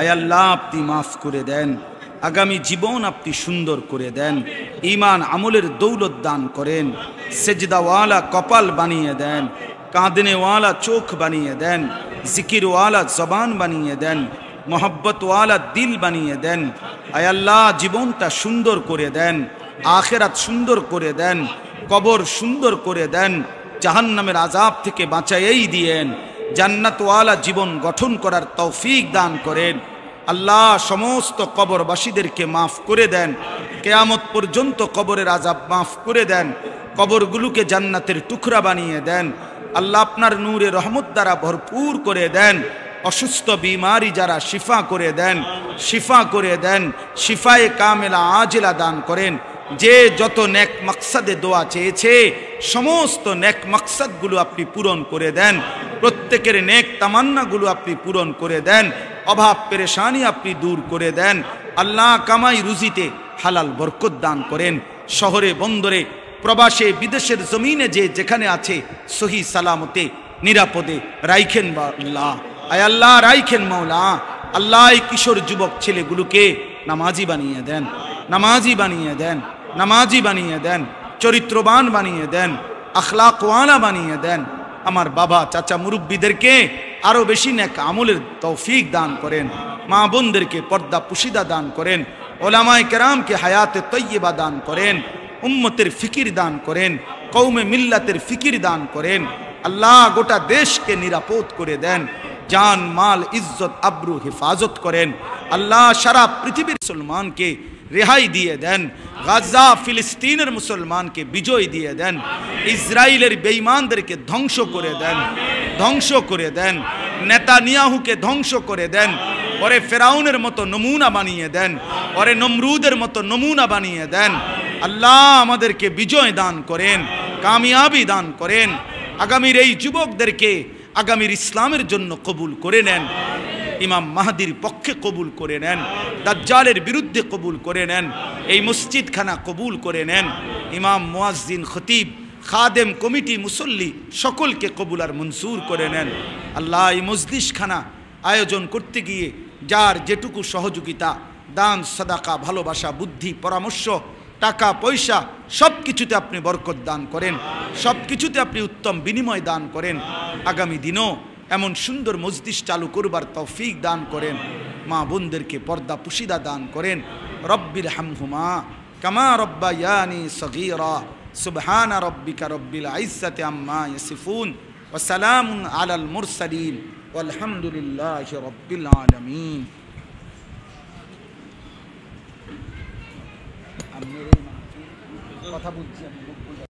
আয় আল্লাহ আপনি মাফ করে দেন। আগামী জীবন আপনি সুন্দর করে দেন, ঈমান আমলের দৌলত দান করেন, সেজদাওয়ালা কপাল বানিয়ে দেন। কাঁদনে ওয়ালা চোখ বানিয়ে দেন, জিকির ওয়ালা জবান বানিয়ে দেন, মোহব্বত ওয়ালা দিল বানিয়ে দেন। আয় আল্লাহ, জীবনটা সুন্দর করে দেন, আখিরাত সুন্দর করে দেন, কবর সুন্দর করে দেন, জাহান্নামের আযাব থেকে বাঁচাইয়েই দিয়েন, জান্নাত ওয়ালা জীবন গঠন করার তৌফিক দান করেন। আল্লাহ, সমস্ত কবরবাসীদেরকে মাফ করে দেন, কিয়ামত পর্যন্ত কবরের আযাব মাফ করে দেন, কবরগুলোকে জান্নাতের টুকরা বানিয়ে দেন। আল্লাহ, আপনার নূরে রহমত দ্বারা ভরপুর করে দেন। অসুস্থ বিমারি যারা শিফা করে দেন, শিফা করে দেন, শিফায়ে কামেলা আজেলা দান করেন। যে যত নেক মাকসাদে দোয়া চেয়েছে সমস্ত নেক মাকসাদগুলো আপনি পূরণ করে দেন, প্রত্যেকের নেক তামান্নাগুলো আপনি পূরণ করে দেন, অভাব পেরেশানি আপনি দূর করে দেন। আল্লাহ, কামাই রুজিতে হালাল বরকত দান করেন। শহরে বন্দরে প্রবাসে বিদেশের জমিনে যে যেখানে আছে সহি সালামতে নিরাপদে রাইখেন বা আল্লাহ। আয় আল্লাহ, রাইখেন মৌলা। আল্লাহ, এই কিশোর যুবক ছেলেগুলোকে নামাজি বানিয়ে দেন, নামাজি বানিয়ে দেন, নামাজি বানিয়ে দেন, চরিত্রবান বানিয়ে দেন, আখলাকওয়ালা বানিয়ে দেন। আমার বাবা চাচা মুরব্বীদেরকে আরো বেশি নেক আমলের তৌফিক দান করেন, মা বোনদেরকে পর্দা পুশিদা দান করেন, ওলামায়ে কেরামকে হায়াতে তৈয়বা দান করেন, উম্মতের ফিকির দান করেন, কওমে মিল্লাতের ফিকির দান করেন। আল্লাহ, গোটা দেশকে নিরাপদ করে দেন, জান মাল ইজ্জত আব্রু হেফাজত করেন। আল্লাহ, সারা পৃথিবীর মুসলমানকে রেহাই দিয়ে দেন, গাজা ফিলিস্তিনের মুসলমানকে বিজয় দিয়ে দেন, ইসরায়েলের বেঈমানদেরকে ধ্বংস করে দেন, ধ্বংস করে দেন, নেতানিয়াহুকে ধ্বংস করে দেন, ওরে ফেরাউনের মতো নমুনা বানিয়ে দেন, ওরে নমরুদের মতো নমুনা বানিয়ে দেন। আল্লাহ, আমাদেরকে বিজয় দান করেন, কামিয়াবি দান করেন। আগামীর এই যুবকদেরকে আগামীর ইসলামের জন্য কবুল করে নেন, ইমাম মাহদির পক্ষে কবুল করে নেন, দাজ্জালের বিরুদ্ধে কবুল করে নেন, এই মসজিদখানা কবুল করে নেন। ইমাম, মুয়াজ্জিন, খতিব, খাদেম, কমিটি, মুসল্লি সকলকে কবুল আর মনসুর করে নেন। আল্লাহ, এই মজলিসখানা আয়োজন করতে গিয়ে যার যেটুকু সহযোগিতা, দান, সাদাকা, ভালোবাসা, বুদ্ধি, পরামর্শ, টাকা পয়সা সব কিছুতে আপনি বরকত দান করেন, সব কিছুতে আপনি উত্তম বিনিময় দান করেন। আগামী দিনও এমন সুন্দর মজলিস চালু করবার তৌফিক দান করেন, মা বোনদেরকে পর্দা পুশিদা দান করেন। রব্বির হামহুমা কামা রব্বায়ানি সগীরা। সুবহানা রব্বিকা রব্বিল ইজ্জাতি আম্মা ইয়াসিফুন ওয়া সালামুন আলাল মুরসালিন ওয়ালহামদুলিল্লাহি রব্বিল আলামিন। কথা বলছি।